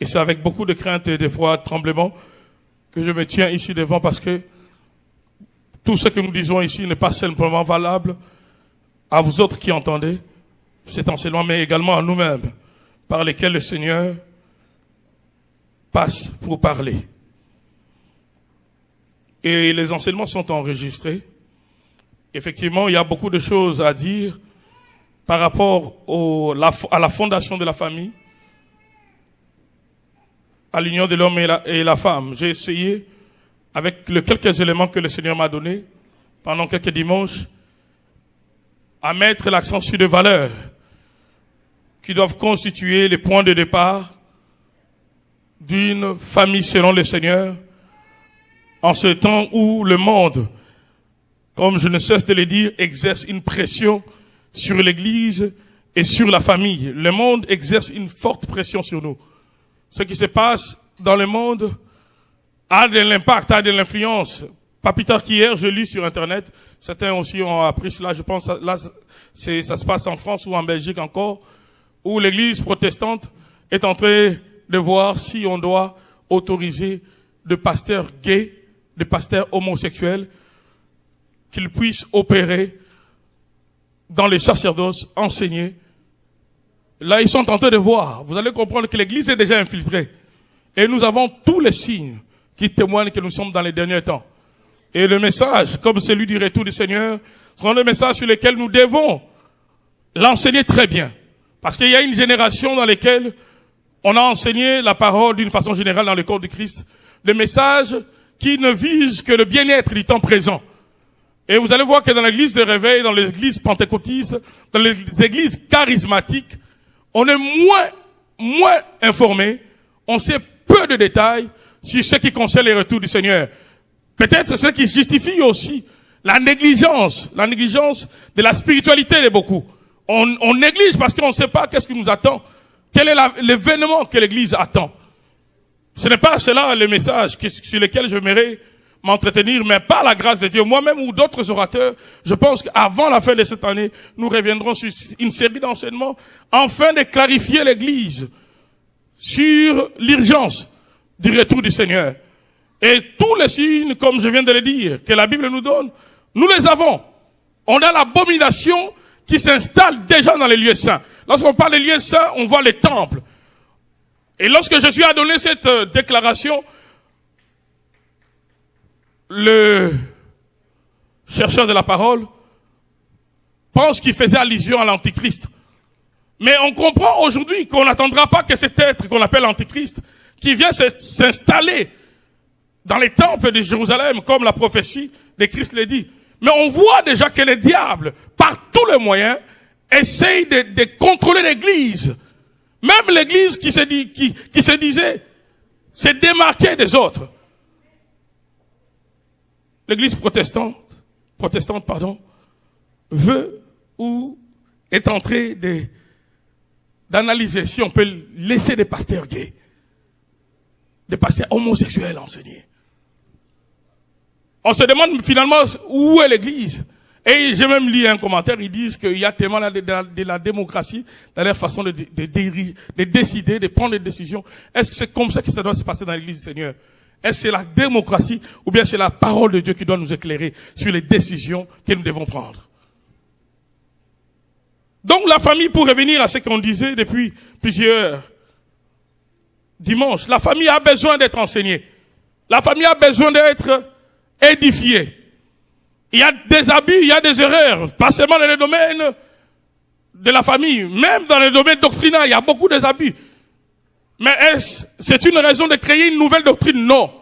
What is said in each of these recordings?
Et c'est avec beaucoup de crainte et d'effroi, de tremblement, que je me tiens ici devant, parce que tout ce que nous disons ici n'est pas simplement valable à vous autres qui entendez cet enseignement, mais également à nous-mêmes, par lesquels le Seigneur passe pour parler. Et les enseignements sont enregistrés. Effectivement, il y a beaucoup de choses à dire par rapport à la fondation de la famille, à l'union de l'homme et la femme. J'ai essayé, avec les quelques éléments que le Seigneur m'a donnés, pendant quelques dimanches, à mettre l'accent sur des valeurs qui doivent constituer les points de départ d'une famille selon le Seigneur, en ce temps où le monde, comme je ne cesse de le dire, exerce une pression sur l'Église et sur la famille. Le monde exerce une forte pression sur nous. Ce qui se passe dans le monde a de l'impact, a de l'influence. Pas plus tard qu'hier, je lis sur Internet, certains aussi ont appris cela, je pense, là, ça se passe en France ou en Belgique encore, où l'Église protestante est en train de voir si on doit autoriser des pasteurs gays, des pasteurs homosexuels, qu'ils puissent opérer dans les sacerdoces, enseigner. Là, ils sont en train de voir. Vous allez comprendre que l'Église est déjà infiltrée. Et nous avons tous les signes qui témoignent que nous sommes dans les derniers temps. Et le message, comme celui du retour du Seigneur, sont les messages sur lesquels nous devons l'enseigner très bien. Parce qu'il y a une génération dans laquelle on a enseigné la parole d'une façon générale dans le corps du Christ. Des messages qui ne visent que le bien-être du temps présent. Et vous allez voir que dans l'église de réveil, dans l'église pentecôtiste, dans les églises charismatiques, on est moins informé, on sait peu de détails sur ce qui concerne les retours du Seigneur. Peut-être c'est ce qui justifie aussi la négligence de la spiritualité de beaucoup. On néglige parce qu'on ne sait pas qu'est-ce qui nous attend, quel est l'événement que l'église attend. Ce n'est pas cela le message sur lequel je m'aimerais m'entretenir, mais par la grâce de Dieu, moi-même ou d'autres orateurs, je pense qu'avant la fin de cette année, nous reviendrons sur une série d'enseignements afin de clarifier l'Église sur l'urgence du retour du Seigneur. Et tous les signes, comme je viens de le dire, que la Bible nous donne, nous les avons. On a l'abomination qui s'installe déjà dans les lieux saints. Lorsqu'on parle des lieux saints, on voit les temples. Et lorsque Jésus a donné cette déclaration, le chercheur de la parole pense qu'il faisait allusion à l'Antichrist. Mais on comprend aujourd'hui qu'on n'attendra pas que cet être qu'on appelle l'Antichrist, qui vient s'installer dans les temples de Jérusalem, comme la prophétie de Christ le dit. Mais on voit déjà que le diable, par tous les moyens, essaye de contrôler l'Église. Même l'Église qui se disait se démarquer des autres. L'Église protestante, veut ou est en train d'analyser si on peut laisser des pasteurs gays, des pasteurs homosexuels enseigner. On se demande finalement où est l'Église. Et j'ai même lu un commentaire, ils disent qu'il y a tellement de la démocratie dans leur façon de décider, de prendre des décisions. Est-ce que c'est comme ça que ça doit se passer dans l'Église du Seigneur? Est-ce que c'est la démocratie ou bien c'est la parole de Dieu qui doit nous éclairer sur les décisions que nous devons prendre? Donc la famille, pour revenir à ce qu'on disait depuis plusieurs dimanches, la famille a besoin d'être enseignée. La famille a besoin d'être édifiée. Il y a des abus, il y a des erreurs, pas seulement dans le domaine de la famille, même dans le domaine doctrinal, il y a beaucoup d'abus. Mais est-ce c'est une raison de créer une nouvelle doctrine? Non.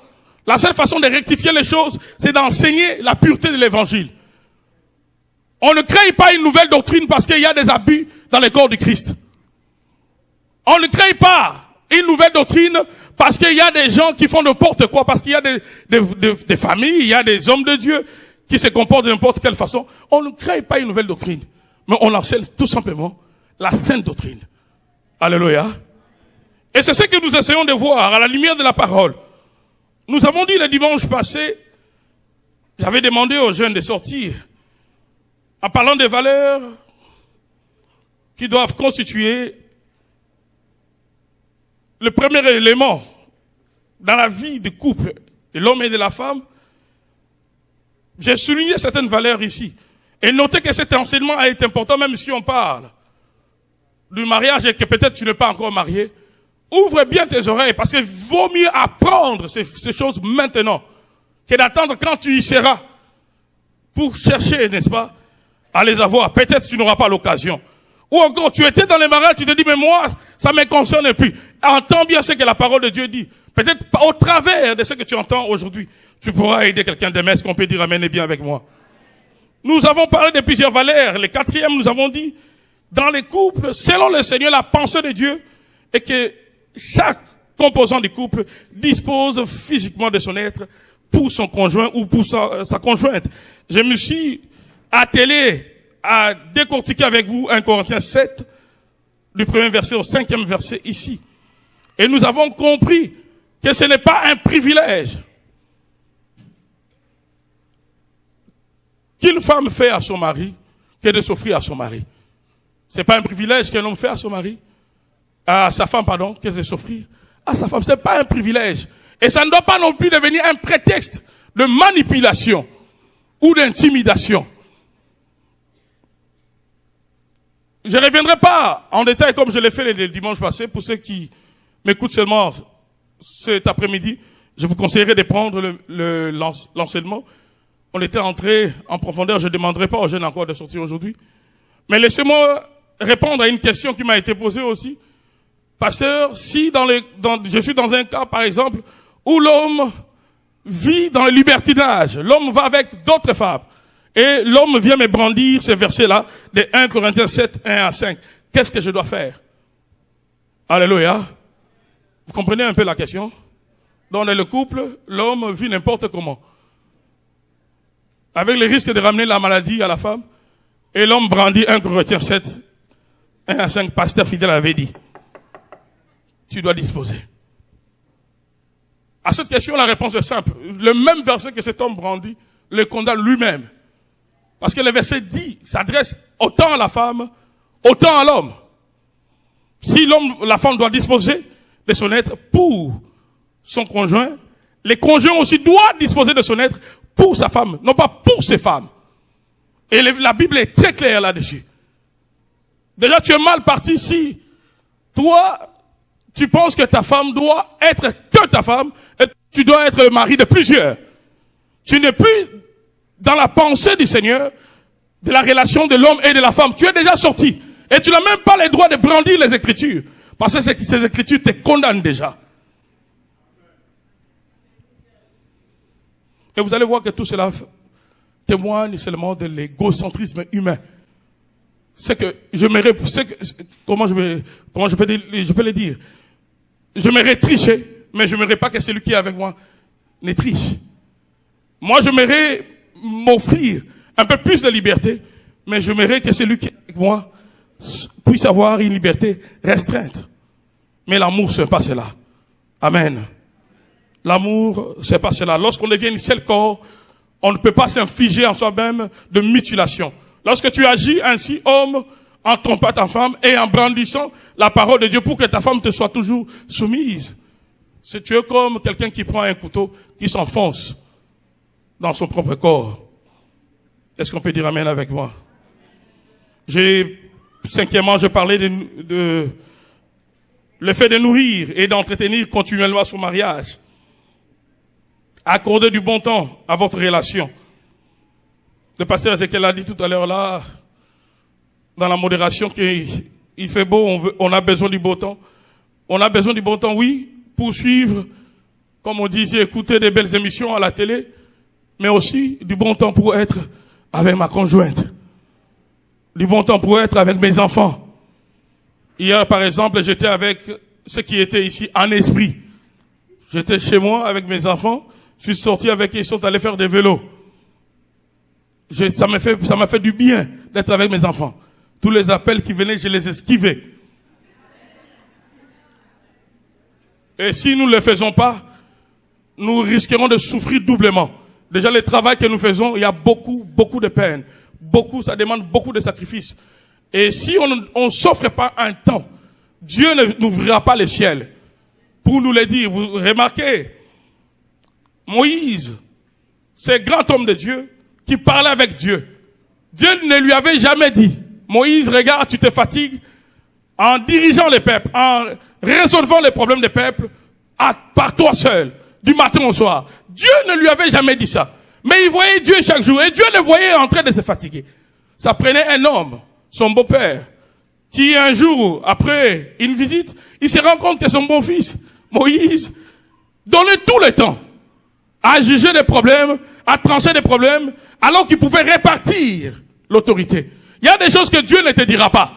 La seule façon de rectifier les choses, c'est d'enseigner la pureté de l'évangile. On ne crée pas une nouvelle doctrine parce qu'il y a des abus dans le corps du Christ. On ne crée pas une nouvelle doctrine parce qu'il y a des gens qui font n'importe quoi, parce qu'il y a des familles, il y a des hommes de Dieu qui se comportent de n'importe quelle façon. On ne crée pas une nouvelle doctrine, mais on enseigne tout simplement la sainte doctrine. Alléluia. Et c'est ce que nous essayons de voir à la lumière de la parole. Nous avons dit le dimanche passé, j'avais demandé aux jeunes de sortir en parlant des valeurs qui doivent constituer le premier élément dans la vie du couple, de l'homme et de la femme, j'ai souligné certaines valeurs ici. Et notez que cet enseignement est important, même si on parle du mariage et que peut-être tu n'es pas encore marié. Ouvre bien tes oreilles, parce qu'il vaut mieux apprendre ces choses maintenant que d'attendre quand tu y seras pour chercher, n'est-ce pas, à les avoir. Peut-être tu n'auras pas l'occasion. Ou encore, tu étais dans les mariages, tu te dis, mais moi, ça ne me concerne plus. Entends bien ce que la parole de Dieu dit. Peut-être au travers de ce que tu entends aujourd'hui, tu pourras aider quelqu'un demain. Est-ce qu'on peut dire amen et bien avec moi? Nous avons parlé de plusieurs valeurs. Le quatrième, nous avons dit, dans les couples, selon le Seigneur, la pensée de Dieu est que chaque composant du couple dispose physiquement de son être pour son conjoint ou pour sa conjointe. Je me suis attelé à décortiquer avec vous 1 Corinthiens 7, du premier verset au 5e verset ici. Et nous avons compris que ce n'est pas un privilège qu'une femme fait à son mari que de s'offrir à son mari. C'est pas un privilège qu'un homme fait à son mari, à sa femme, pardon, que de s'offrir à sa femme. C'est pas un privilège. Et ça ne doit pas non plus devenir un prétexte de manipulation ou d'intimidation. Je ne reviendrai pas en détail comme je l'ai fait le dimanche passé. Pour ceux qui m'écoutent seulement cet après-midi, je vous conseillerais de prendre l'enseignement. On était entré en profondeur. Je ne demanderai pas aux jeunes encore de sortir aujourd'hui. Mais laissez-moi répondre à une question qui m'a été posée aussi. Pasteur, si je suis dans un cas, par exemple, où l'homme vit dans le libertinage, l'homme va avec d'autres femmes, et l'homme vient me brandir ces versets-là, de 1 Corinthiens 7, 1 à 5. Qu'est-ce que je dois faire? Alléluia. Vous comprenez un peu la question? Dans le couple, l'homme vit n'importe comment. Avec le risque de ramener la maladie à la femme, et l'homme brandit 1 Corinthiens 7, 1 à 5, pasteur fidèle avait dit. Tu dois disposer. À cette question, la réponse est simple. Le même verset que cet homme brandit le condamne lui-même. Parce que le verset dit, s'adresse autant à la femme, autant à l'homme. Si la femme doit disposer de son être pour son conjoint, le conjoint aussi doit disposer de son être pour sa femme, non pas pour ses femmes. Et la Bible est très claire là-dessus. Déjà, tu es mal parti si toi, tu penses que ta femme doit être que ta femme et tu dois être le mari de plusieurs. Tu n'es plus dans la pensée du Seigneur de la relation de l'homme et de la femme. Tu es déjà sorti. Et tu n'as même pas le droit de brandir les Écritures. Parce que ces Écritures te condamnent déjà. Et vous allez voir que tout cela témoigne seulement de l'égocentrisme humain. C'est que comment je peux le dire? Je m'aimerais tricher, mais je n'aimerais pas que celui qui est avec moi ne triche. Moi, j'aimerais m'offrir un peu plus de liberté, mais j'aimerais que celui qui est avec moi puisse avoir une liberté restreinte. Mais l'amour, ce n'est pas cela. Amen. L'amour, c'est pas cela. Lorsqu'on devient un seul corps, on ne peut pas s'infliger en soi-même de mutilation. Lorsque tu agis ainsi, homme, en trompant ta femme et en brandissant la parole de Dieu pour que ta femme te soit toujours soumise, tu es comme quelqu'un qui prend un couteau, qui s'enfonce dans son propre corps. Est-ce qu'on peut dire amen avec moi? Cinquièmement, je parlais de le fait de nourrir et d'entretenir continuellement son mariage. Accorder du bon temps à votre relation. Le pasteur Ezekiel a dit tout à l'heure là, dans la modération, qu'il fait beau, on a besoin du beau temps. On a besoin du bon temps, oui, pour suivre, comme on disait, écouter des belles émissions à la télé, mais aussi du bon temps pour être avec ma conjointe. Du bon temps pour être avec mes enfants. Hier, par exemple, j'étais avec ceux qui étaient ici en esprit. J'étais chez moi avec mes enfants. Je suis sorti avec eux, ils sont allés faire des vélos. Ça m'a fait du bien d'être avec mes enfants. Tous les appels qui venaient, je les esquivais. Et si nous ne le faisons pas, nous risquerons de souffrir doublement. Déjà, le travail que nous faisons, il y a beaucoup de peine. Ça demande beaucoup de sacrifices. Et si on ne s'offre pas un temps, Dieu n'ouvrira pas les ciels. pour nous le dire. Vous remarquez, Moïse, c'est grand homme de Dieu qui parlait avec Dieu. Dieu ne lui avait jamais dit, Moïse, regarde, tu te fatigues en dirigeant les peuples, en résolvant les problèmes des peuples par toi seul, du matin au soir. Dieu ne lui avait jamais dit ça. Mais il voyait Dieu chaque jour et Dieu le voyait en train de se fatiguer. Ça prenait un homme, son beau-père, qui un jour, après une visite, il se rend compte que son beau-fils, Moïse, donnait tout le temps à juger des problèmes, à trancher des problèmes, alors qu'il pouvait répartir l'autorité. Il y a des choses que Dieu ne te dira pas.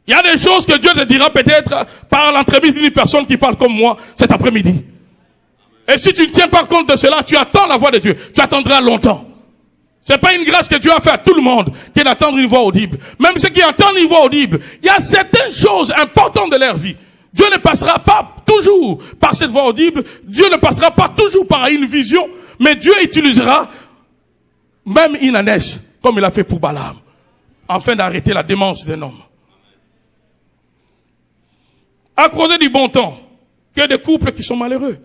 Il y a des choses que Dieu te dira peut-être par l'entremise d'une personne qui parle comme moi cet après-midi. Et si tu ne tiens pas compte de cela, tu attends la voix de Dieu. Tu attendras longtemps. C'est pas une grâce que Dieu a fait à tout le monde qui d'attendre une voix audible. Même ceux qui entendent une voix audible, il y a certaines choses importantes de leur vie. Dieu ne passera pas toujours par cette voix audible. Dieu ne passera pas toujours par une vision. Mais Dieu utilisera même une ânesse, comme il a fait pour Balaam, afin d'arrêter la démence d'un homme. Accordez du bon temps. Qu'il y a des couples qui sont malheureux.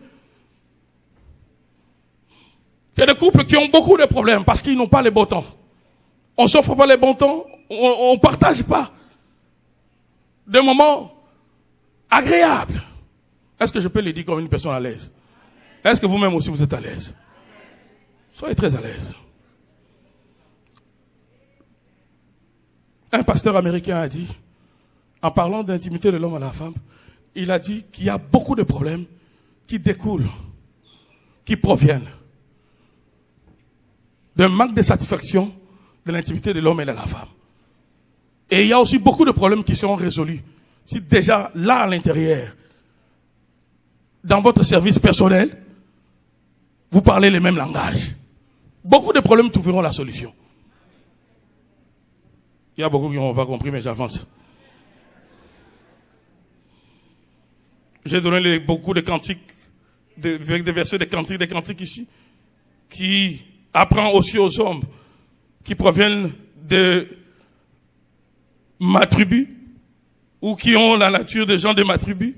Il y a des couples qui ont beaucoup de problèmes parce qu'ils n'ont pas les bons temps. On s'offre pas les bons temps, on partage pas des moments agréables. Est-ce que je peux le dire comme une personne à l'aise? Est-ce que vous-même aussi vous êtes à l'aise? Soyez très à l'aise. Un pasteur américain a dit, en parlant d'intimité de l'homme à la femme, il a dit qu'il y a beaucoup de problèmes qui découlent, qui proviennent d'un manque de satisfaction de l'intimité de l'homme et de la femme. Et il y a aussi beaucoup de problèmes qui seront résolus si déjà là à l'intérieur, dans votre service personnel, vous parlez le même langage. Beaucoup de problèmes trouveront la solution. Il y a beaucoup qui n'ont pas compris, mais j'avance. J'ai donné beaucoup de cantiques, des versets de cantiques ici, qui apprend aussi aux hommes qui proviennent de ma tribu, ou qui ont la nature des gens de ma tribu,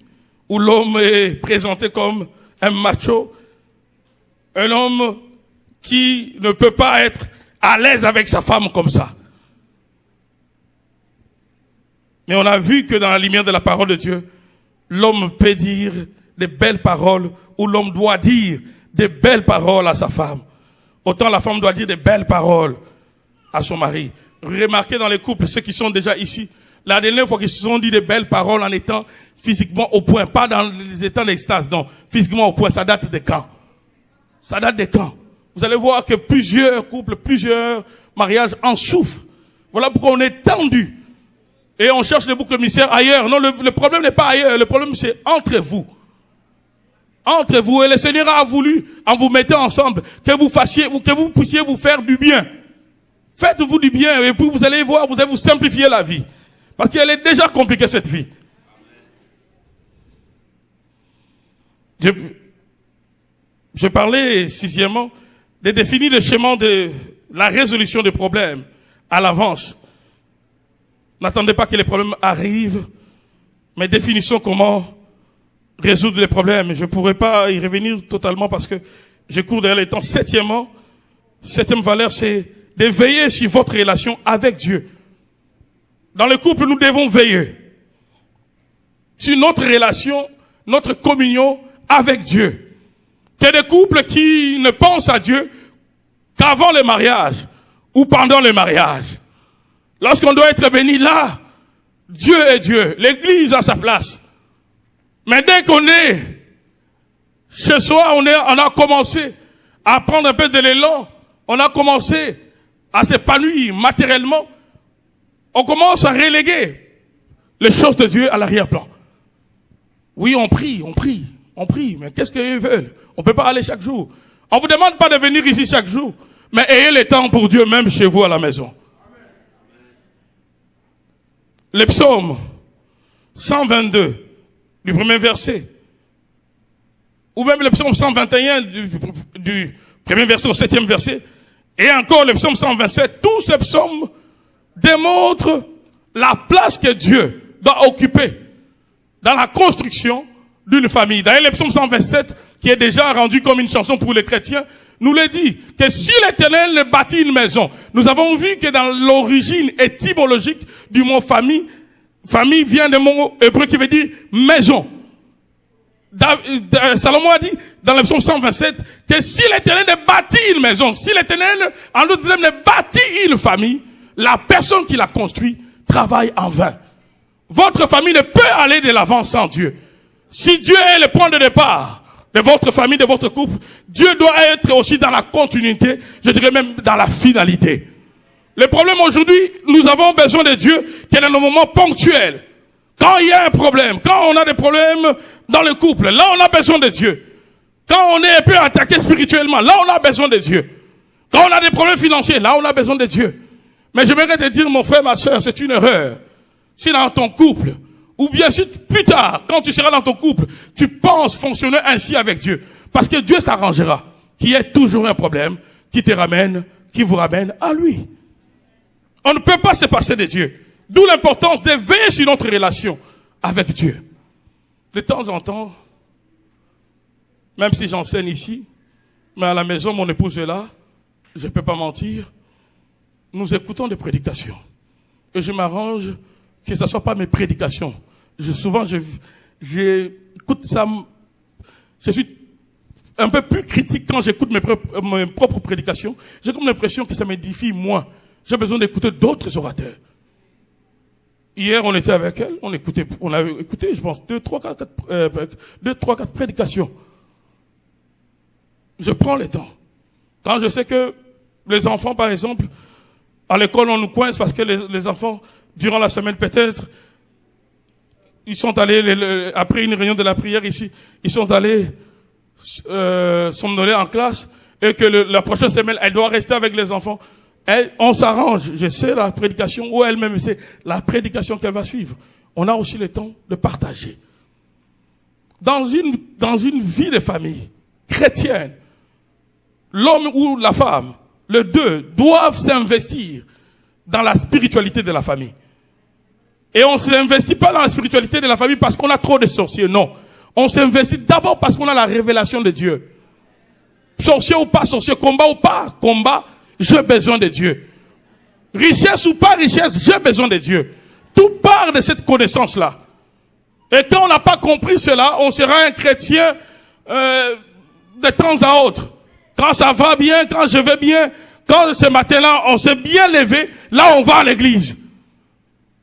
où l'homme est présenté comme un macho, un homme qui ne peut pas être à l'aise avec sa femme comme ça. Mais on a vu que dans la lumière de la parole de Dieu, l'homme peut dire des belles paroles, ou l'homme doit dire des belles paroles à sa femme. Autant la femme doit dire des belles paroles à son mari. Remarquez dans les couples, ceux qui sont déjà ici, la dernière fois qu'ils se sont dit des belles paroles en étant physiquement au point, pas dans les états d'extase, non, physiquement au point, ça date de quand? Ça date de quand? Vous allez voir que plusieurs couples, plusieurs mariages en souffrent. Voilà pourquoi on est tendu. Et on cherche les boucs émissaires ailleurs. Non, le problème n'est pas ailleurs, le problème c'est entre vous. Entre vous, et le Seigneur a voulu, en vous mettant ensemble, que vous puissiez vous faire du bien. Faites-vous du bien, et puis vous allez voir, vous allez vous simplifier la vie. Parce qu'elle est déjà compliquée, cette vie. Je parlais, sixièmement, de définir le schéma de la résolution des problèmes à l'avance. N'attendez pas que les problèmes arrivent, mais définissons comment résoudre les problèmes. Je ne pourrais pas y revenir totalement parce que je cours derrière les temps. Septième valeur, c'est de veiller sur votre relation avec Dieu. Dans le couple, nous devons veiller sur notre relation, notre communion avec Dieu. Il y a des couples qui ne pensent à Dieu qu'avant le mariage ou pendant le mariage. Lorsqu'on doit être béni là, Dieu est Dieu, l'église a sa place. Mais dès qu'on est ce soir, on a commencé à prendre un peu de l'élan, on a commencé à s'épanouir matériellement, on commence à reléguer les choses de Dieu à l'arrière-plan. Oui, on prie, mais qu'est-ce qu'ils veulent? On ne peut pas aller chaque jour. On ne vous demande pas de venir ici chaque jour, mais ayez le temps pour Dieu même chez vous à la maison. Le psaume 122, du premier verset, ou même le psaume 121, du premier verset au 7e verset, et encore le psaume 127, tous ces psaumes démontrent la place que Dieu doit occuper dans la construction d'une famille. D'ailleurs, le psaume 127, qui est déjà rendu comme une chanson pour les chrétiens, nous le dit que si l'Éternel bâtit une maison, nous avons vu que dans l'origine étymologique du mot famille, famille vient d'un mot hébreu qui veut dire maison. Salomon a dit dans le psaume 127 que si l'Éternel bâtit une maison, si l'Éternel en d'autres termes bâtit une famille, la personne qui l'a construit travaille en vain. Votre famille ne peut aller de l'avant sans Dieu. Si Dieu est le point de départ de votre famille, de votre couple, Dieu doit être aussi dans la continuité, je dirais même dans la finalité. Le problème aujourd'hui, nous avons besoin de Dieu qui est dans nos moments ponctuels. Quand il y a un problème, quand on a des problèmes dans le couple, là on a besoin de Dieu. Quand on est un peu attaqué spirituellement, là on a besoin de Dieu. Quand on a des problèmes financiers, là on a besoin de Dieu. Mais j'aimerais te dire, mon frère, ma soeur, c'est une erreur. Si dans ton couple, ou bien si plus tard, quand tu seras dans ton couple, tu penses fonctionner ainsi avec Dieu, parce que Dieu s'arrangera, qu'il y ait toujours un problème qui te ramène, qui vous ramène à lui. On ne peut pas se passer de Dieu. D'où l'importance de veiller sur notre relation avec Dieu. De temps en temps, même si j'enseigne ici, mais à la maison, mon épouse est là, je ne peux pas mentir, nous écoutons des prédications. Et je m'arrange que ce ne soit pas mes prédications. Souvent, j'écoute ça, je suis un peu plus critique quand j'écoute mes propres prédications. J'ai comme l'impression que ça m'édifie moins. J'ai besoin d'écouter d'autres orateurs. Hier, on était avec elle, on a écouté, je pense, 2, 3, 4 prédications. Je prends le temps. Quand je sais que les enfants, par exemple, à l'école, on nous coince parce que les enfants, durant la semaine peut-être, ils sont allés, après une réunion de la prière ici, ils sont allés somnoler en classe, et que la prochaine semaine, elle doit rester avec les enfants. On s'arrange, je sais la prédication, ou elle-même sait la prédication qu'elle va suivre. On a aussi le temps de partager. Dans une vie de famille chrétienne, l'homme ou la femme, les deux doivent s'investir dans la spiritualité de la famille. Et on ne s'investit pas dans la spiritualité de la famille parce qu'on a trop de sorciers, non. On s'investit d'abord parce qu'on a la révélation de Dieu. Sorcier ou pas sorcier, combat ou pas combat, j'ai besoin de Dieu. Richesse ou pas richesse, j'ai besoin de Dieu. Tout part de cette connaissance-là. Et quand on n'a pas compris cela, on sera un chrétien de temps à autre. Quand ça va bien, quand je vais bien, quand ce matin-là, on s'est bien levé, là on va à l'église.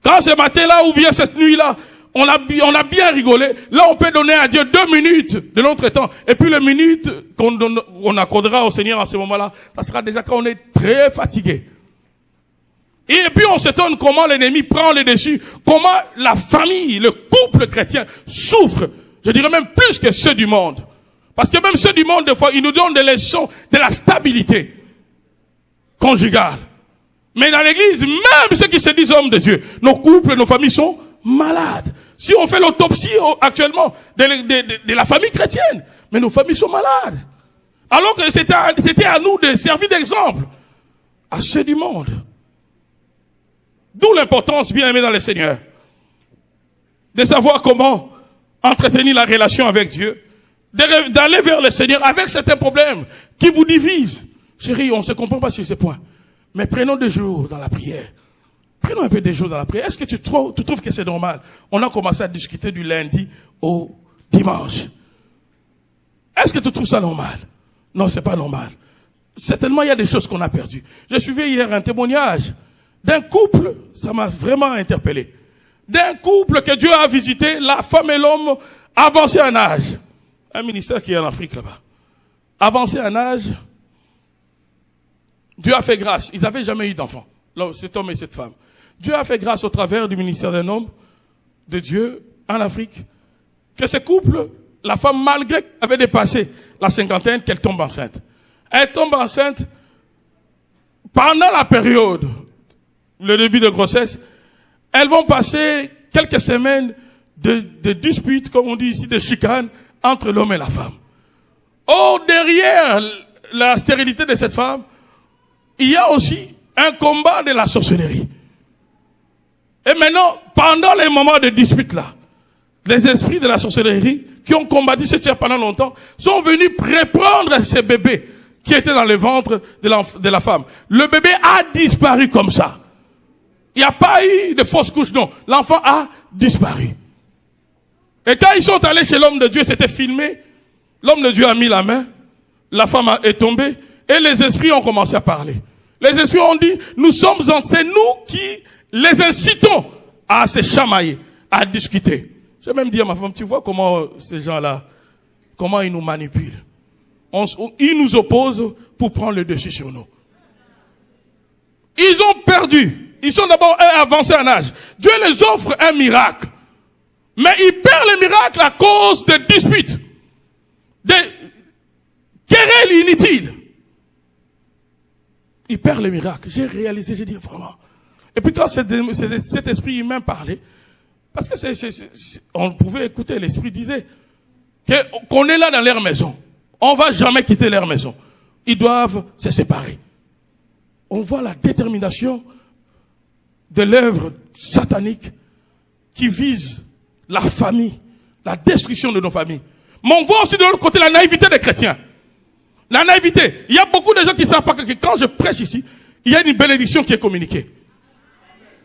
Quand ce matin-là ou bien cette nuit-là, on a bien rigolé, là on peut donner à Dieu 2 minutes de notre temps. Et puis les minutes qu'on accordera au Seigneur en ce moment-là, ça sera déjà quand on est très fatigué. Et puis on s'étonne comment l'ennemi prend le dessus, comment la famille, le couple chrétien souffre, je dirais même plus que ceux du monde. Parce que même ceux du monde, des fois, ils nous donnent des leçons de la stabilité conjugale. Mais dans l'église, même ceux qui se disent hommes de Dieu, nos couples, nos familles sont malades. Si on fait l'autopsie actuellement de la famille chrétienne, mais nos familles sont malades. Alors que c'était à nous de servir d'exemple à ceux du monde. D'où l'importance, bien aimé dans le Seigneur, de savoir comment entretenir la relation avec Dieu, d'aller vers le Seigneur avec certains problèmes qui vous divisent. Chérie, on ne se comprend pas sur ce point. Mais prenons des jours dans la prière. Prenons un peu des jours dans la prière. Est-ce que tu trouves que c'est normal? On a commencé à discuter du lundi au dimanche. Est-ce que tu trouves ça normal? Non, c'est pas normal. Certainement, il y a des choses qu'on a perdues. Je suivais hier un témoignage d'un couple, ça m'a vraiment interpellé. D'un couple que Dieu a visité, la femme et l'homme avancés en âge. Un ministère qui est en Afrique là-bas. Avancés en âge, Dieu a fait grâce. Ils n'avaient jamais eu d'enfant, cet homme et cette femme. Dieu a fait grâce au travers du ministère d'un homme de Dieu en Afrique, que ce couple, la femme, malgré qu'elle avait dépassé la cinquantaine, qu'elle tombe enceinte. Elle tombe enceinte pendant la période, le début de grossesse. Elles vont passer quelques semaines de disputes, comme on dit ici, de chicanes, entre l'homme et la femme. Oh, derrière la stérilité de cette femme, il y a aussi un combat de la sorcellerie. Et maintenant, pendant les moments de dispute là, les esprits de la sorcellerie qui ont combattu ce tiers pendant longtemps, sont venus reprendre ces bébés qui étaient dans le ventre de la femme. Le bébé a disparu comme ça. Il n'y a pas eu de fausse couche, non. L'enfant a disparu. Et quand ils sont allés chez l'homme de Dieu, c'était filmé. L'homme de Dieu a mis la main, la femme est tombée, et les esprits ont commencé à parler. Les esprits ont dit, c'est nous qui les incitons à se chamailler, à discuter. J'ai même dit à ma femme, tu vois comment ces gens-là, comment ils nous manipulent. Ils nous opposent pour prendre le dessus sur nous. Ils ont perdu. Ils sont d'abord avancés en âge. Dieu les offre un miracle. Mais ils perdent le miracle à cause de disputes, de querelles inutiles. Ils perdent le miracle. J'ai réalisé, j'ai dit vraiment. Et puis quand cet esprit humain parlait, parce que on pouvait écouter, l'esprit disait qu'on est là dans leur maison. On va jamais quitter leur maison. Ils doivent se séparer. On voit la détermination de l'œuvre satanique qui vise la famille, la destruction de nos familles. Mais on voit aussi de l'autre côté la naïveté des chrétiens. La naïveté. Il y a beaucoup de gens qui ne savent pas que quand je prêche ici, il y a une bénédiction qui est communiquée.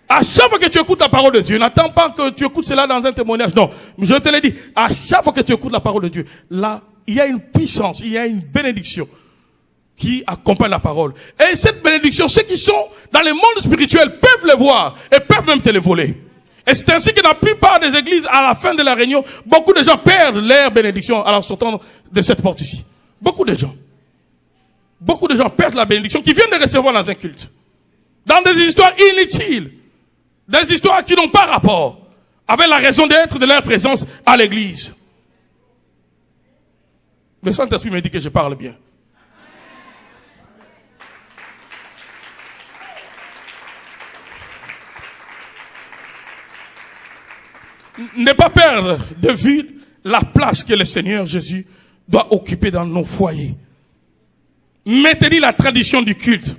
À chaque fois que tu écoutes la parole de Dieu, n'attends pas que tu écoutes cela dans un témoignage. Non, je te l'ai dit. À chaque fois que tu écoutes la parole de Dieu, là, il y a une puissance, il y a une bénédiction qui accompagne la parole. Et cette bénédiction, ceux qui sont dans le monde spirituel peuvent le voir et peuvent même te le voler. Et c'est ainsi que dans la plupart des églises, à la fin de la réunion, beaucoup de gens perdent leur bénédiction en sortant de cette porte ici. Beaucoup de gens. Beaucoup de gens perdent la bénédiction qu'ils viennent de recevoir dans un culte. Dans des histoires inutiles. Des histoires qui n'ont pas rapport avec la raison d'être de leur présence à l'église. Le Saint-Esprit me dit que je parle bien. Ne pas perdre de vue la place que le Seigneur Jésus doit occuper dans nos foyers. Maintenir la tradition du culte.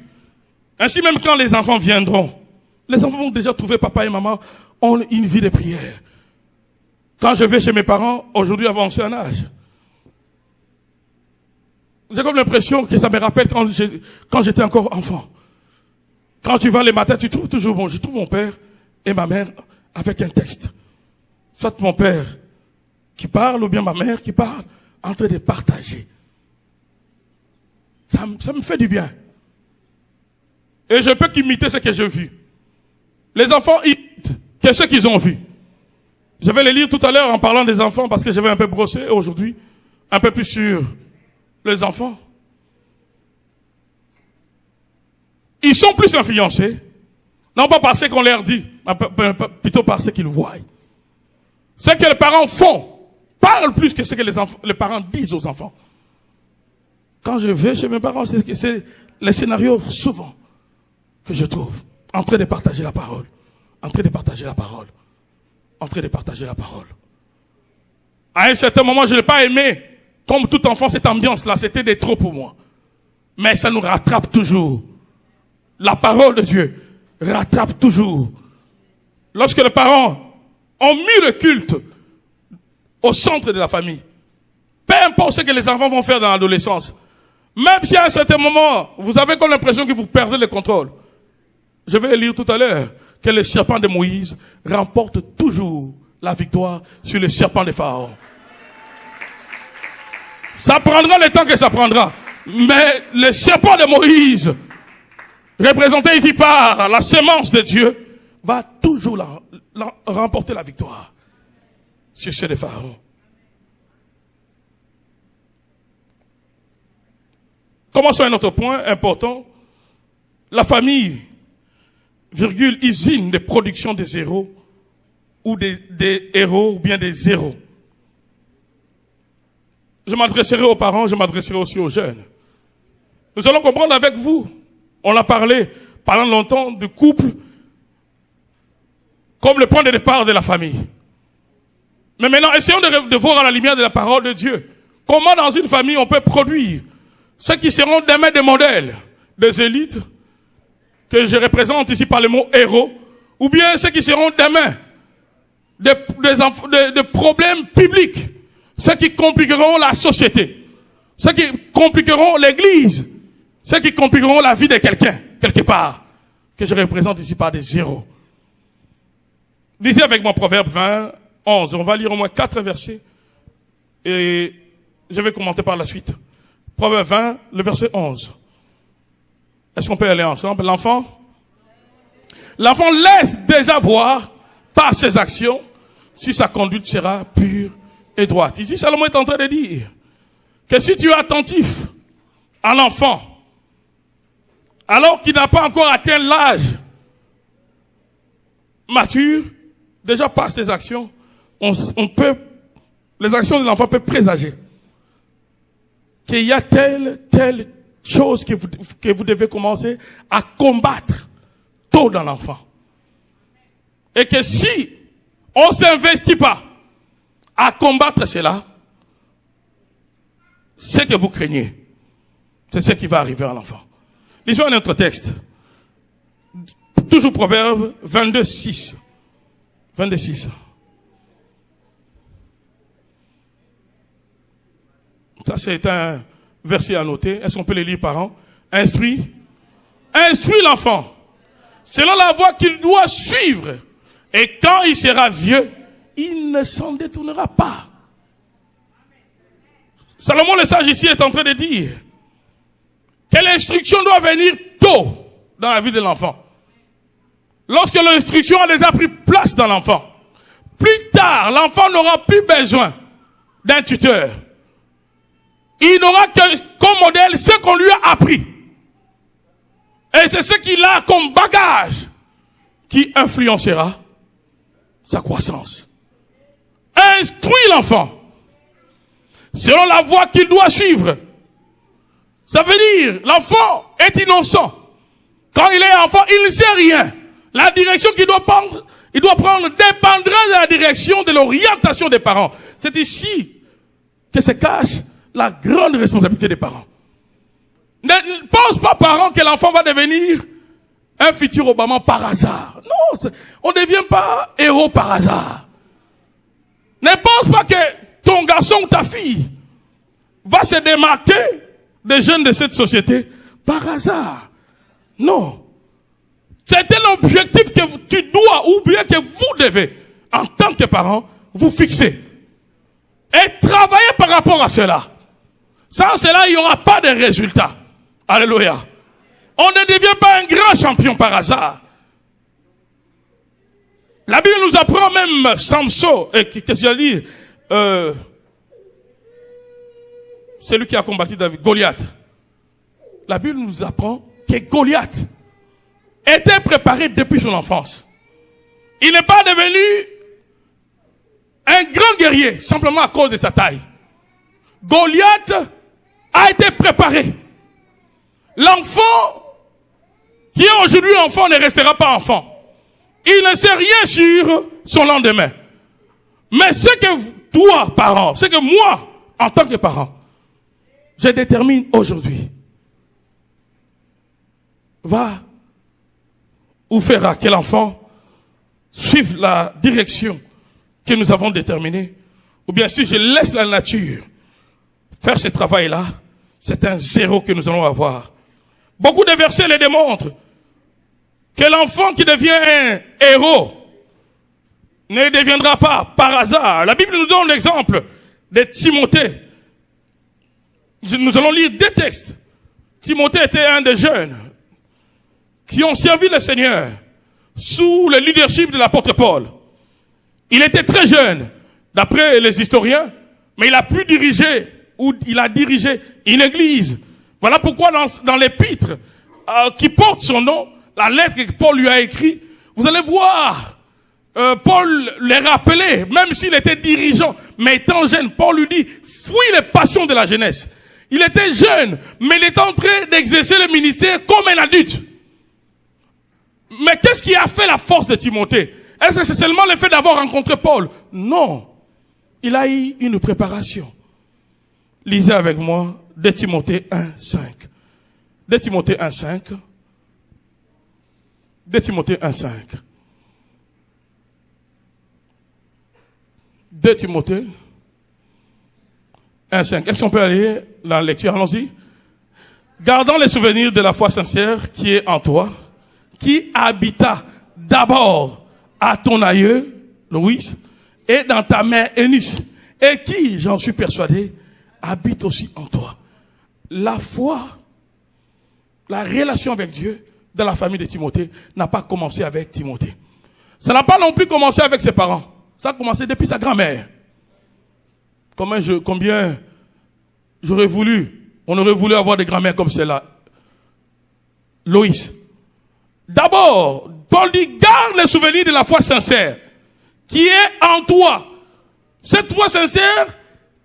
Ainsi même quand les enfants viendront, les enfants vont déjà trouver papa et maman ont une vie de prière. Quand je vais chez mes parents, aujourd'hui avancé en âge, j'ai comme l'impression que ça me rappelle quand j'étais encore enfant. Quand tu vas les matins, tu trouves toujours bon. Je trouve mon père et ma mère avec un texte. Soit mon père qui parle ou bien ma mère qui parle, en train de partager. Ça me fait du bien. Et je peux qu'imiter ce que j'ai vu. Les enfants imitent ce qu'ils ont vu. Je vais les lire tout à l'heure en parlant des enfants parce que je vais un peu brosser aujourd'hui, un peu plus sur les enfants. Ils sont plus influencés, non pas par ce qu'on leur dit, mais plutôt par ce qu'ils voient. Ce que les parents font parle plus que ce que les parents disent aux enfants. Quand je vais chez mes parents, c'est les scénarios souvent que je trouve en train de partager la parole, en train de partager la parole, en train de partager la parole. À un certain moment, je n'ai pas aimé, comme tout enfant, cette ambiance-là, c'était des trop pour moi. Mais ça nous rattrape toujours. La parole de Dieu rattrape toujours. Lorsque les parents ont mis le culte au centre de la famille, peu importe ce que les enfants vont faire dans l'adolescence, même si à un certain moment, vous avez comme l'impression que vous perdez le contrôle. Je vais le lire tout à l'heure, que le serpent de Moïse remporte toujours la victoire sur le serpent de Pharaon. Ça prendra le temps que ça prendra. Mais le serpent de Moïse, représenté ici par la sémence de Dieu, va toujours remporter la victoire sur ceux de Pharaon. Commençons un autre point important. La famille, usine de production des héros, ou des héros, ou bien des zéros. Je m'adresserai aux parents, je m'adresserai aussi aux jeunes. Nous allons comprendre avec vous. On a parlé pendant longtemps de couple comme le point de départ de la famille. Mais maintenant, essayons de voir à la lumière de la parole de Dieu comment dans une famille on peut produire ceux qui seront demain des modèles, des élites, que je représente ici par le mot héros, ou bien ceux qui seront demain des problèmes publics, ceux qui compliqueront la société, ceux qui compliqueront l'église, ceux qui compliqueront la vie de quelqu'un, quelque part, que je représente ici par des zéros. Lisez avec moi Proverbe 20, 11. On va lire au moins 4 versets. Et je vais commenter par la suite. Proverbe 20, le verset 11. Est-ce qu'on peut aller ensemble? L'enfant laisse déjà voir par ses actions si sa conduite sera pure et droite. Ici, Salomon est en train de dire que si tu es attentif à l'enfant, alors qu'il n'a pas encore atteint l'âge mature, déjà par ses actions, les actions de l'enfant peuvent présager qu'il y a telle chose que vous devez commencer à combattre tôt dans l'enfant. Et que si on ne s'investit pas à combattre cela, ce que vous craignez, c'est ce qui va arriver à l'enfant. Lisons un autre texte. Toujours Proverbe 22, 6. 22, 6. Ça, c'est un verset à noter. Est-ce qu'on peut le lire, parents? Instruis l'enfant selon la voie qu'il doit suivre. Et quand il sera vieux, il ne s'en détournera pas. Salomon le sage ici est en train de dire que l'instruction doit venir tôt dans la vie de l'enfant. Lorsque l'instruction a déjà pris place dans l'enfant, plus tard, l'enfant n'aura plus besoin d'un tuteur. Il n'aura que comme modèle ce qu'on lui a appris. Et c'est ce qu'il a comme bagage qui influencera sa croissance. Instruis l'enfant selon la voie qu'il doit suivre. Ça veut dire, l'enfant est innocent. Quand il est enfant, il ne sait rien. La direction qu'il doit prendre, dépendra de la direction de l'orientation des parents. C'est ici que se cache la grande responsabilité des parents. Ne pense pas, parents, que l'enfant va devenir un futur Obama par hasard. Non, on ne devient pas héros par hasard. Ne pense pas que ton garçon ou ta fille va se démarquer des jeunes de cette société par hasard. Non. C'était l'objectif que tu dois, ou bien que vous devez, en tant que parents, vous fixer. Et travailler par rapport à cela. Sans cela, il n'y aura pas de résultat. Alléluia. On ne devient pas un grand champion par hasard. La Bible nous apprend même Samson, qu'est-ce qu'il a dit? Celui qui a combattu David, Goliath. La Bible nous apprend que Goliath était préparé depuis son enfance. Il n'est pas devenu un grand guerrier simplement à cause de sa taille. Goliath a été préparé. L'enfant qui est aujourd'hui enfant ne restera pas enfant. Il ne sait rien sur son lendemain. Mais ce que toi, parent, ce que moi, en tant que parent, je détermine aujourd'hui, va ou fera que l'enfant suive la direction que nous avons déterminée, ou bien si je laisse la nature faire ce travail-là, c'est un zéro que nous allons avoir. Beaucoup de versets le démontrent. Que l'enfant qui devient un héros ne deviendra pas par hasard. La Bible nous donne l'exemple de Timothée. Nous allons lire 2 textes. Timothée était un des jeunes qui ont servi le Seigneur sous le leadership de l'apôtre Paul. Il était très jeune, d'après les historiens, mais il a pu diriger, ou il a dirigé une église. Voilà pourquoi dans l'épître qui porte son nom, la lettre que Paul lui a écrite, vous allez voir, Paul les rappelait, même s'il était dirigeant, mais étant jeune, Paul lui dit, fuis les passions de la jeunesse. Il était jeune, mais il est en train d'exercer le ministère comme un adulte. Mais qu'est-ce qui a fait la force de Timothée? Est-ce que c'est seulement le fait d'avoir rencontré Paul? Non. Il a eu une préparation. Lisez avec moi 2 Timothée 1, 5. 2 Timothée 1, 5. 2 Timothée 1, 5. 2 Timothée 1,5. Est-ce qu'on peut aller la lecture? Allons-y. Gardant les souvenirs de la foi sincère qui est en toi, qui habita d'abord à ton aïeux, Loïs, et dans ta mère Eunice, et qui, j'en suis persuadé, habite aussi en toi. La foi, la relation avec Dieu dans la famille de Timothée n'a pas commencé avec Timothée. Ça n'a pas non plus commencé avec ses parents. Ça a commencé depuis sa grand-mère. Combien j'aurais voulu, on aurait voulu avoir des grand-mères comme celle-là. Loïs. D'abord, Paul dit, garde les souvenirs de la foi sincère qui est en toi. Cette foi sincère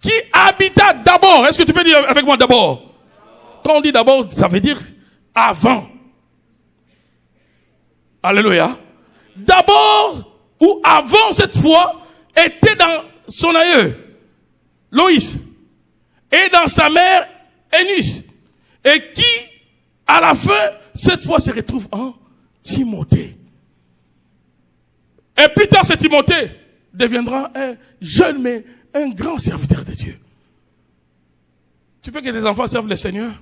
qui habita d'abord. Est-ce que tu peux dire avec moi d'abord? Quand on dit d'abord, ça veut dire avant. Alléluia. D'abord ou avant cette foi était dans son aïeux, Loïs, et dans sa mère, Eunice, et qui, à la fin, cette fois se retrouve en Timothée. Et plus tard, ce Timothée deviendra un jeune, mais un grand serviteur de Dieu. Tu veux que tes enfants servent le Seigneur?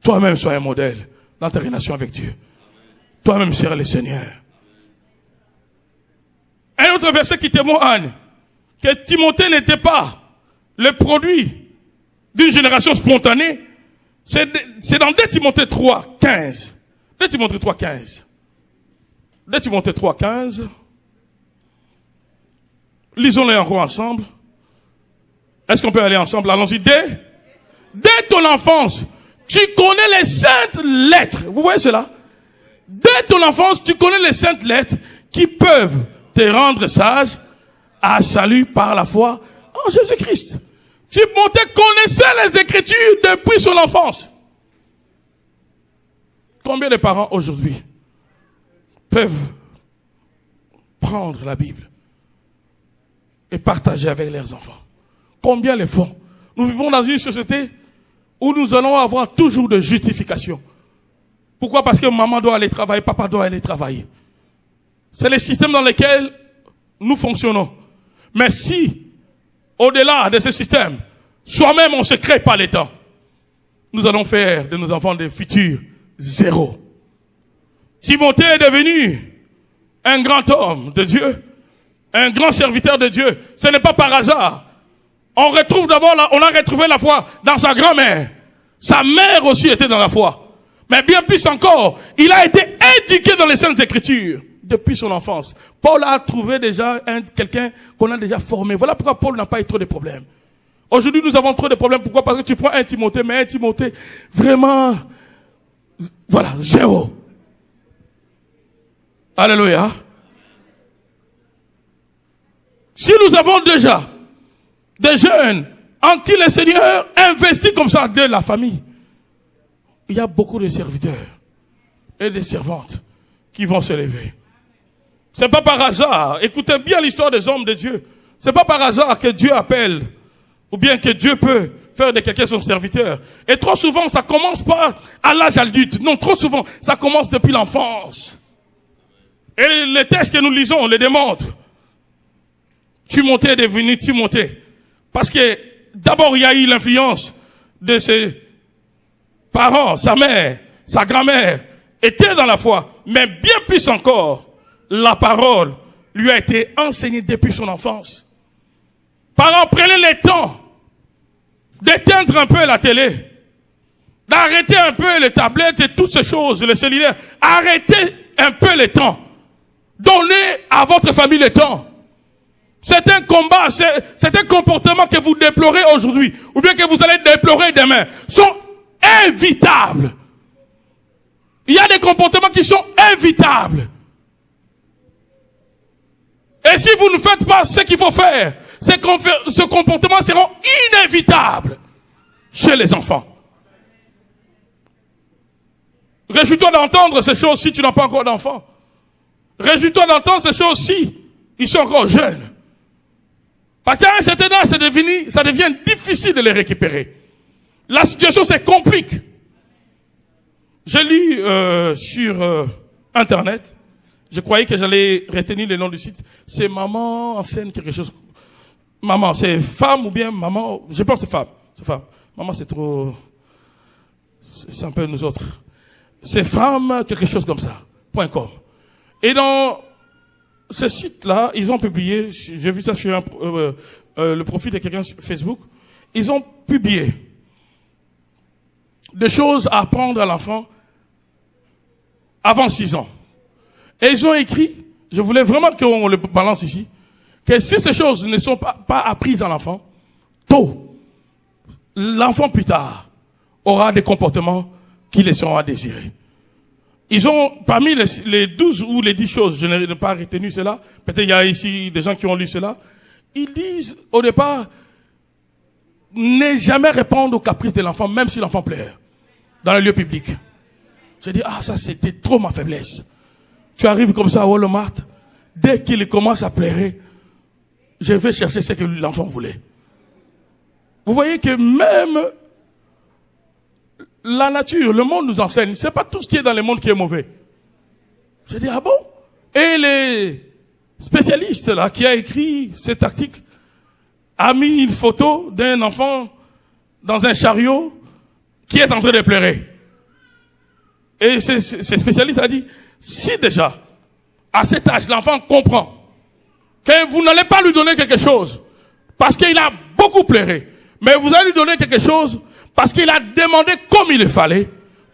Toi-même, sois un modèle dans ta relation avec Dieu. Toi-même, sers le Seigneur. Un autre verset qui témoigne que Timothée n'était pas le produit d'une génération spontanée, c'est dans 2 Timothée 3, 15. 2 Timothée 3, 15. 2 Timothée 3, 15. Lisons-les encore ensemble. Est-ce qu'on peut aller ensemble? Allons-y. Dès ton enfance, tu connais les saintes lettres. Vous voyez cela? Dès ton enfance, tu connais les saintes lettres qui peuvent te rendre sage à salut par la foi en Jésus-Christ. Timothée connaissait les Écritures depuis son enfance. Combien de parents aujourd'hui peuvent prendre la Bible et partager avec leurs enfants? Combien le font? Nous vivons dans une société où nous allons avoir toujours de justification. Pourquoi? Parce que maman doit aller travailler, papa doit aller travailler. C'est le système dans lequel nous fonctionnons. Mais si, au-delà de ce système, soi-même on ne se crée pas les temps, nous allons faire de nos enfants des futurs zéro. Timothée est devenu un grand homme de Dieu, un grand serviteur de Dieu. Ce n'est pas par hasard. On a retrouvé la foi dans sa grand-mère. Sa mère aussi était dans la foi. Mais bien plus encore, il a été éduqué dans les Saintes Écritures depuis son enfance. Paul a trouvé déjà quelqu'un qu'on a déjà formé. Voilà pourquoi Paul n'a pas eu trop de problèmes. Aujourd'hui, nous avons trop de problèmes. Pourquoi? Parce que tu prends un Timothée, mais un Timothée, vraiment, voilà, zéro. Alléluia. Si nous avons déjà des jeunes en qui le Seigneur investit comme ça de la famille, il y a beaucoup de serviteurs et de servantes qui vont se lever. C'est pas par hasard. Écoutez bien l'histoire des hommes de Dieu. C'est pas par hasard que Dieu appelle, ou bien que Dieu peut faire de quelqu'un son serviteur. Et trop souvent, ça commence pas à l'âge adulte. Non, trop souvent, ça commence depuis l'enfance. Et les textes que nous lisons le démontrent. Timothée est devenu Timothée. Parce que, d'abord, il y a eu l'influence de ses parents, sa mère, sa grand-mère, étaient dans la foi. Mais bien plus encore, la parole lui a été enseignée depuis son enfance. Parents, prenez le temps d'éteindre un peu la télé, d'arrêter un peu les tablettes et toutes ces choses, les cellulaires. Arrêtez un peu le temps. Donnez à votre famille le temps. C'est un combat, c'est un comportement que vous déplorez aujourd'hui, ou bien que vous allez déplorer demain, sont évitables. Il y a des comportements qui sont évitables. Et si vous ne faites pas ce qu'il faut faire, ce comportement sera inévitable chez les enfants. Réjouis-toi d'entendre ces choses si tu n'as pas encore d'enfants. Réjouis-toi d'entendre ces choses si ils sont encore jeunes. Parce qu'à un certain âge, ça devient difficile de les récupérer. La situation se complique. J'ai lu sur Internet, je croyais que j'allais retenir le nom du site, c'est Maman enseigne quelque chose. Maman, c'est femme ou bien maman? Je pense que c'est femme. C'est femme. Maman, c'est trop... C'est un peu nous autres. C'est femme, quelque chose comme ça. .com. Et dans ce site-là, ils ont publié, j'ai vu ça sur le profil de quelqu'un sur Facebook, ils ont publié des choses à apprendre à l'enfant avant 6 ans. Et ils ont écrit, je voulais vraiment qu'on le balance ici, que si ces choses ne sont pas apprises à l'enfant, tôt, l'enfant plus tard aura des comportements qui les seront à désirer. Ils ont, parmi les 12 ou les 10 choses, je n'ai pas retenu cela, peut-être il y a ici des gens qui ont lu cela, ils disent au départ, ne jamais répondre aux caprices de l'enfant, même si l'enfant pleure, dans le lieu public. J'ai dit, ça c'était trop ma faiblesse. Tu arrives comme ça à Walmart, dès qu'il commence à pleurer, je vais chercher ce que l'enfant voulait. Vous voyez que même la nature, le monde nous enseigne, c'est pas tout ce qui est dans le monde qui est mauvais. J'ai dit, ah bon? Et les spécialistes là, qui a écrit cet article, a mis une photo d'un enfant dans un chariot qui est en train de pleurer. Et ce spécialiste a dit, si déjà, à cet âge, l'enfant comprend que vous n'allez pas lui donner quelque chose parce qu'il a beaucoup pleuré, mais vous allez lui donner quelque chose parce qu'il a demandé comme il le fallait,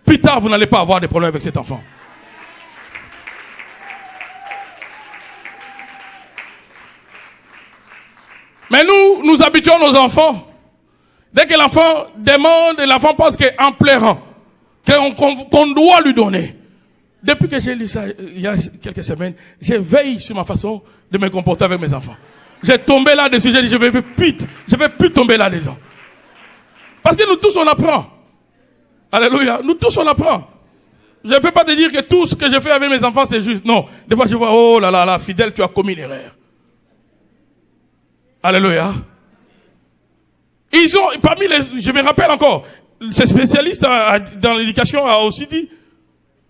plus tard, vous n'allez pas avoir de problème avec cet enfant. Mais nous habituons nos enfants. Dès que l'enfant demande, l'enfant pense qu'en pleurant, qu'on doit lui donner. Depuis que j'ai lu ça, il y a quelques semaines, j'ai veillé sur ma façon de me comporter avec mes enfants. J'ai tombé là-dessus, j'ai dit, je vais plus tomber là-dedans. Parce que nous tous, on apprend. Alléluia. Nous tous, on apprend. Je ne peux pas te dire que tout ce que je fais avec mes enfants, c'est juste. Non. Des fois, je vois, oh là là, fidèle, tu as commis une erreur. Alléluia. Ils ont, parmi les, je me rappelle encore, ce spécialiste dans l'éducation a aussi dit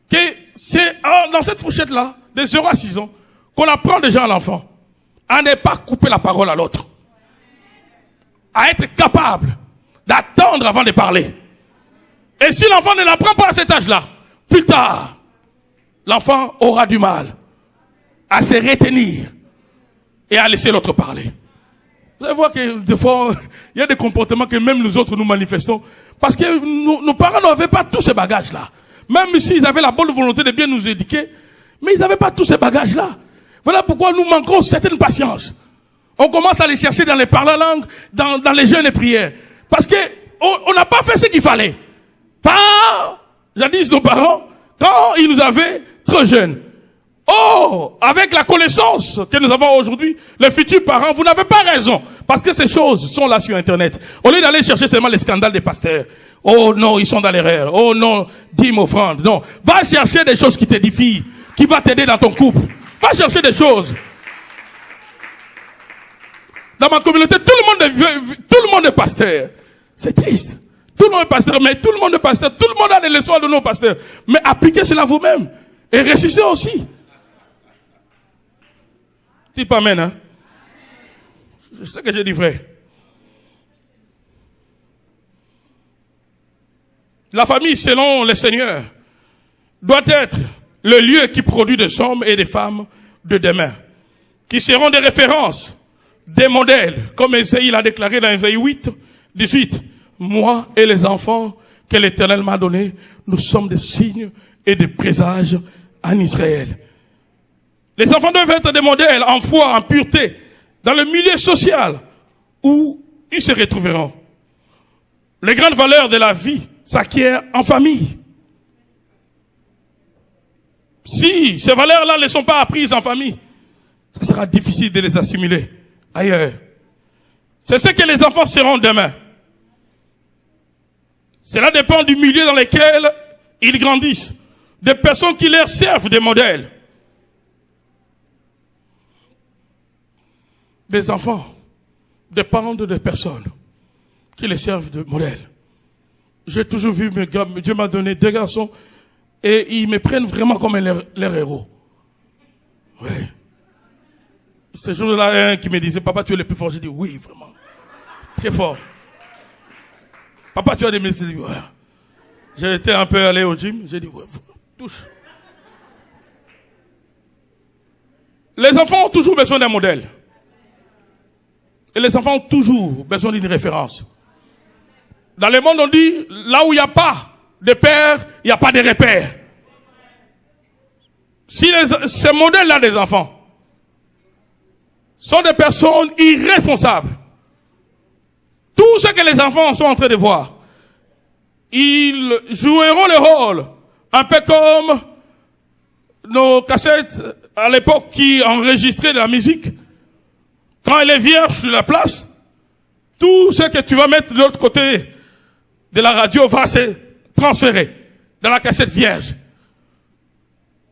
que c'est dans cette fourchette-là, de 0 à 6 ans, qu'on apprend déjà à l'enfant à ne pas couper la parole à l'autre. À être capable d'attendre avant de parler. Et si l'enfant ne l'apprend pas à cet âge-là, plus tard, l'enfant aura du mal à se retenir et à laisser l'autre parler. Vous allez voir que des fois, il y a des comportements que même nous autres nous manifestons parce que nos parents n'avaient pas tous ces bagages-là. Même s'ils avaient la bonne volonté de bien nous éduquer, mais ils n'avaient pas tous ces bagages-là. Voilà pourquoi nous manquons certaine patience. On commence à les chercher dans les parler-langues, dans les jeûnes et prières. Parce que on n'a pas fait ce qu'il fallait. Jadis nos parents, quand ils nous avaient trop jeunes. Oh, avec la connaissance que nous avons aujourd'hui, les futurs parents, vous n'avez pas raison. Parce que ces choses sont là sur Internet. Au lieu d'aller chercher seulement les scandales des pasteurs. Oh non, ils sont dans l'erreur. Oh non, dîme offrande. Non. Va chercher des choses qui t'édifient, qui vont t'aider dans ton couple. Va chercher des choses. Dans ma communauté, tout le monde est pasteur. C'est triste. Tout le monde est pasteur, mais tout le monde est pasteur. Tout le monde a des leçons de nos pasteurs. Mais appliquez cela vous-même. Et réussissez aussi. Dis pas amen, hein? C'est ce que j'ai dit, frère. La famille, selon le Seigneur, doit être le lieu qui produit des hommes et des femmes de demain, qui seront des références, des modèles, comme Ésaïe l'a déclaré dans Ésaïe 8, 18. Moi et les enfants que l'Éternel m'a donnés, nous sommes des signes et des présages en Israël. Les enfants doivent être des modèles en foi, en pureté, dans le milieu social où ils se retrouveront. Les grandes valeurs de la vie s'acquièrent en famille. Si ces valeurs-là ne sont pas apprises en famille, ça sera difficile de les assimiler ailleurs. C'est ce que les enfants seront demain. Cela dépend du milieu dans lequel ils grandissent, des personnes qui leur servent des modèles. Les enfants dépendent des personnes qui les servent de modèles. J'ai toujours vu, Dieu m'a donné 2 garçons et ils me prennent vraiment comme leur héros. Ouais. Ce jour-là, un qui me disait, papa, tu es le plus fort. J'ai dit, oui, vraiment. Très fort. Papa, tu as des muscles. J'ai dit, ouais. J'ai été un peu allé au gym. J'ai dit, ouais, touche. Les enfants ont toujours besoin d'un modèle. Et les enfants ont toujours besoin d'une référence. Dans le monde, on dit, là où il n'y a pas de père, il n'y a pas de repère. Si ces modèles-là des enfants sont des personnes irresponsables, tout ce que les enfants sont en train de voir, ils joueront le rôle, un peu comme nos cassettes à l'époque qui enregistraient de la musique. Quand elle est vierge sur la place, tout ce que tu vas mettre de l'autre côté de la radio va se transférer dans la cassette vierge.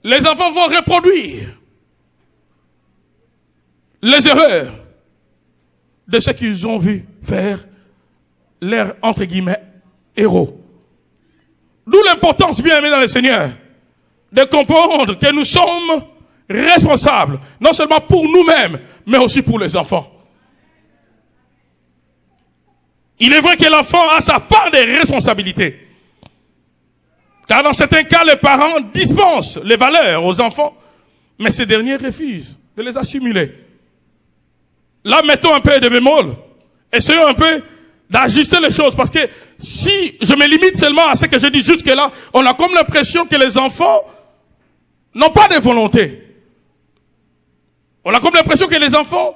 Les enfants vont reproduire les erreurs de ce qu'ils ont vu faire leurs, entre guillemets, héros. D'où l'importance, bien aimé dans le Seigneur, de comprendre que nous sommes responsables, non seulement pour nous-mêmes, mais aussi pour les enfants. Il est vrai que l'enfant a sa part de responsabilité. Car dans certains cas, les parents dispensent les valeurs aux enfants, mais ces derniers refusent de les assimiler. Là, mettons un peu de bémol. Essayons un peu d'ajuster les choses, parce que si je me limite seulement à ce que je dis jusque-là, on a comme l'impression que les enfants n'ont pas de volonté. On a comme l'impression que les enfants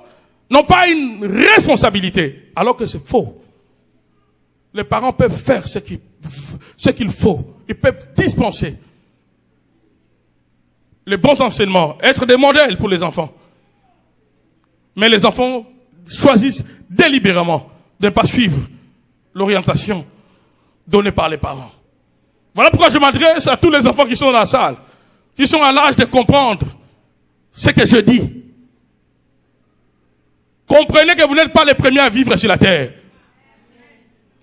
n'ont pas une responsabilité, alors que c'est faux. Les parents peuvent faire ce qu'il faut. Ils peuvent dispenser les bons enseignements, être des modèles pour les enfants. Mais les enfants choisissent délibérément de ne pas suivre l'orientation donnée par les parents. Voilà pourquoi je m'adresse à tous les enfants qui sont dans la salle, qui sont à l'âge de comprendre ce que je dis. Comprenez que vous n'êtes pas les premiers à vivre sur la terre.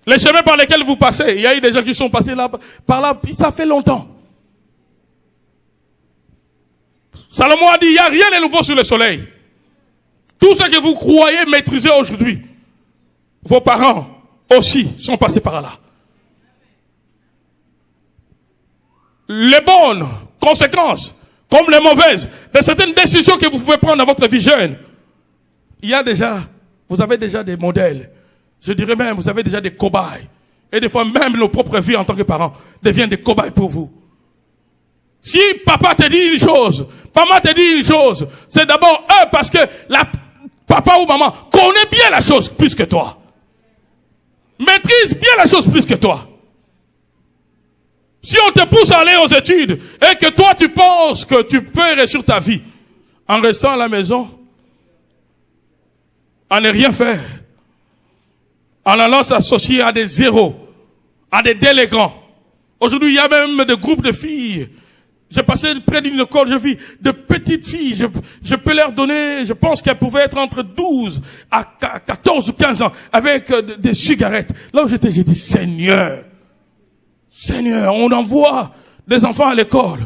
Les chemins par lesquels vous passez, il y a eu des gens qui sont passés là, par là, ça fait longtemps. Salomon a dit, il n'y a rien de nouveau sur le soleil. Tout ce que vous croyez maîtriser aujourd'hui, vos parents aussi sont passés par là. Les bonnes conséquences, comme les mauvaises, de certaines décisions que vous pouvez prendre dans votre vie jeune, vous avez déjà des modèles. Je dirais même, vous avez déjà des cobayes. Et des fois, même nos propres vies en tant que parents deviennent des cobayes pour vous. Si papa te dit une chose, maman te dit une chose, c'est d'abord parce que papa ou maman connaît bien la chose plus que toi. Maîtrise bien la chose plus que toi. Si on te pousse à aller aux études et que toi tu penses que tu peux réussir ta vie en restant à la maison, à ne rien faire, en allant s'associer à des zéros, à des délinquants. Aujourd'hui, il y a même des groupes de filles. J'ai passé près d'une école, je vis de petites filles. Je peux leur donner, je pense qu'elles pouvaient être entre 12 à 14 ou 15 ans, avec des cigarettes. Là où j'étais, j'ai dit, Seigneur, on envoie des enfants à l'école.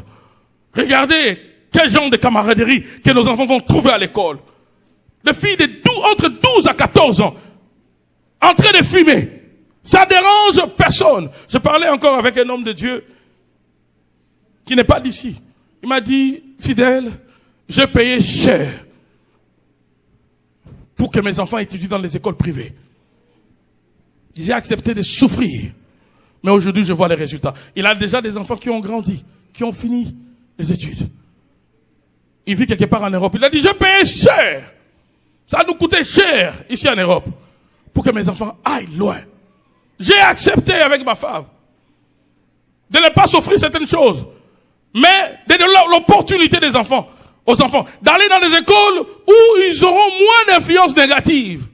Regardez quel genre de camaraderie que nos enfants vont trouver à l'école. Des filles entre 12 à 14 ans, en train de fumer. Ça dérange personne. Je parlais encore avec un homme de Dieu qui n'est pas d'ici. Il m'a dit, fidèle, j'ai payé cher pour que mes enfants étudient dans les écoles privées. J'ai accepté de souffrir. Mais aujourd'hui, je vois les résultats. Il a déjà des enfants qui ont grandi, qui ont fini les études. Il vit quelque part en Europe. Il a dit, j'ai payé cher. Ça nous coûtait cher ici en Europe pour que mes enfants aillent loin. J'ai accepté avec ma femme de ne pas s'offrir certaines choses, mais de donner l'opportunité des enfants, aux enfants, d'aller dans des écoles où ils auront moins d'influence négative.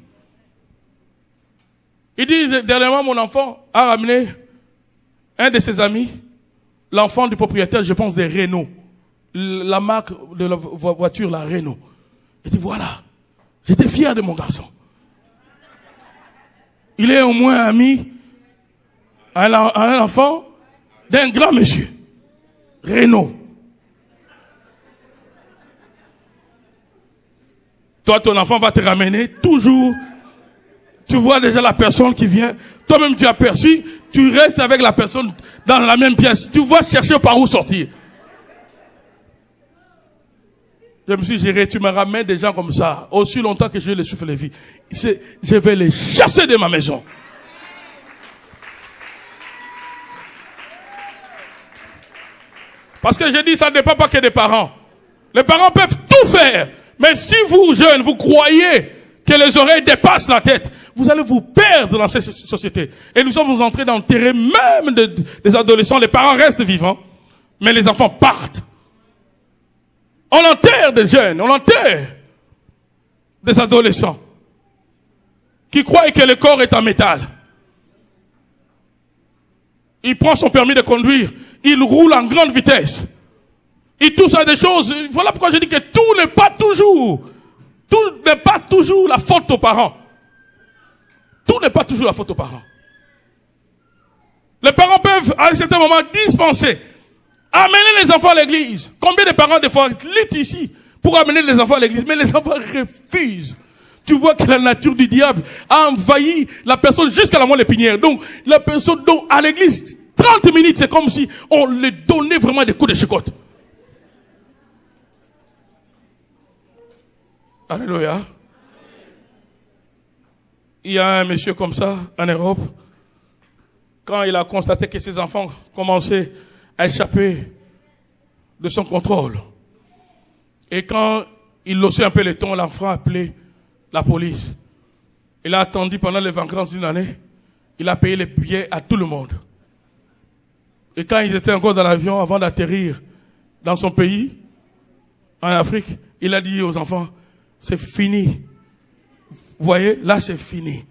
Il dit, dernièrement, mon enfant a ramené un de ses amis, l'enfant du propriétaire, je pense, des Renault. La marque de la voiture, la Renault. Il dit, voilà, j'étais fier de mon garçon. Il est au moins ami à un enfant d'un grand monsieur. Renault. Toi, ton enfant va te ramener toujours. Tu vois déjà la personne qui vient. Toi-même, tu as perçu. Tu restes avec la personne dans la même pièce. Tu vas chercher par où sortir. Je me suis géré, tu me ramènes des gens comme ça. Aussi longtemps que je les souffle de vie. Je vais les chasser de ma maison. Parce que j'ai dit, ça ne dépend pas que des parents. Les parents peuvent tout faire. Mais si vous, jeunes, vous croyez que les oreilles dépassent la tête, vous allez vous perdre dans cette société. Et nous sommes entrés dans le terrain même des adolescents. Les parents restent vivants, mais les enfants partent. On enterre des jeunes, on enterre des adolescents qui croient que le corps est en métal. Il prend son permis de conduire, il roule en grande vitesse. Il touche à des choses. Voilà pourquoi je dis que tout n'est pas toujours la faute aux parents. Tout n'est pas toujours la faute aux parents. Les parents peuvent, à un certain moment, dispenser. Amener les enfants à l'église. Combien de parents, des fois, luttent ici pour amener les enfants à l'église, mais les enfants refusent. Tu vois que la nature du diable a envahi la personne jusqu'à la moelle épinière. Donc, la personne, donc, à l'église, 30 minutes, c'est comme si on lui donnait vraiment des coups de chicotte. Alléluia. Il y a un monsieur comme ça, en Europe, quand il a constaté que ses enfants commençaient à échapper de son contrôle. Et quand il haussait un peu le ton, l'enfant a appelé la police. Il a attendu pendant les vacances d'une année. Il a payé les billets à tout le monde. Et quand ils étaient encore dans l'avion, avant d'atterrir dans son pays, en Afrique, il a dit aux enfants, c'est fini. Vous voyez, là c'est fini.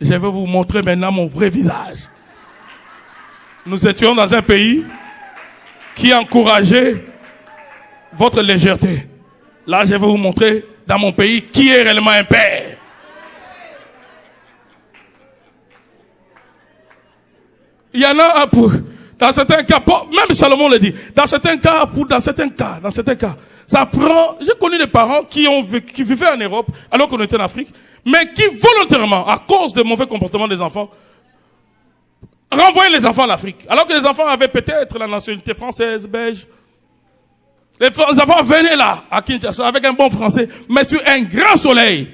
Je vais vous montrer maintenant mon vrai visage. Nous étions dans un pays qui encourageait votre légèreté. Là, je vais vous montrer dans mon pays qui est réellement un père. Il y en a dans certains cas, même Salomon le dit, dans certains cas, ça prend, j'ai connu des parents qui vivaient en Europe, alors qu'on était en Afrique, mais qui volontairement, à cause de mauvais comportements des enfants, renvoyaient les enfants à l'Afrique. Alors que les enfants avaient peut-être la nationalité française, belge. Les enfants venaient là, à Kinshasa, avec un bon français, mais sur un grand soleil.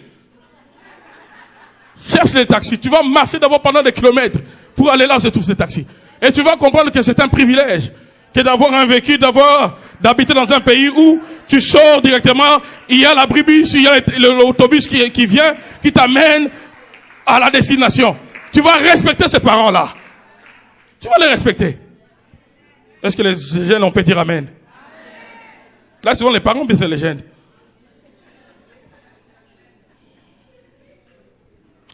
Cherche les taxis. Tu vas marcher d'abord pendant des kilomètres pour aller là où se trouvent ces taxis. Et tu vas comprendre que c'est un privilège que d'avoir un vécu, d'habiter dans un pays où tu sors directement, il y a l'abribus, il y a l'autobus qui vient, qui t'amène à la destination. Tu vas respecter ces parents-là. Tu vas les respecter. Est-ce que les jeunes, on peut dire amen? Là, souvent les parents, mais c'est les jeunes.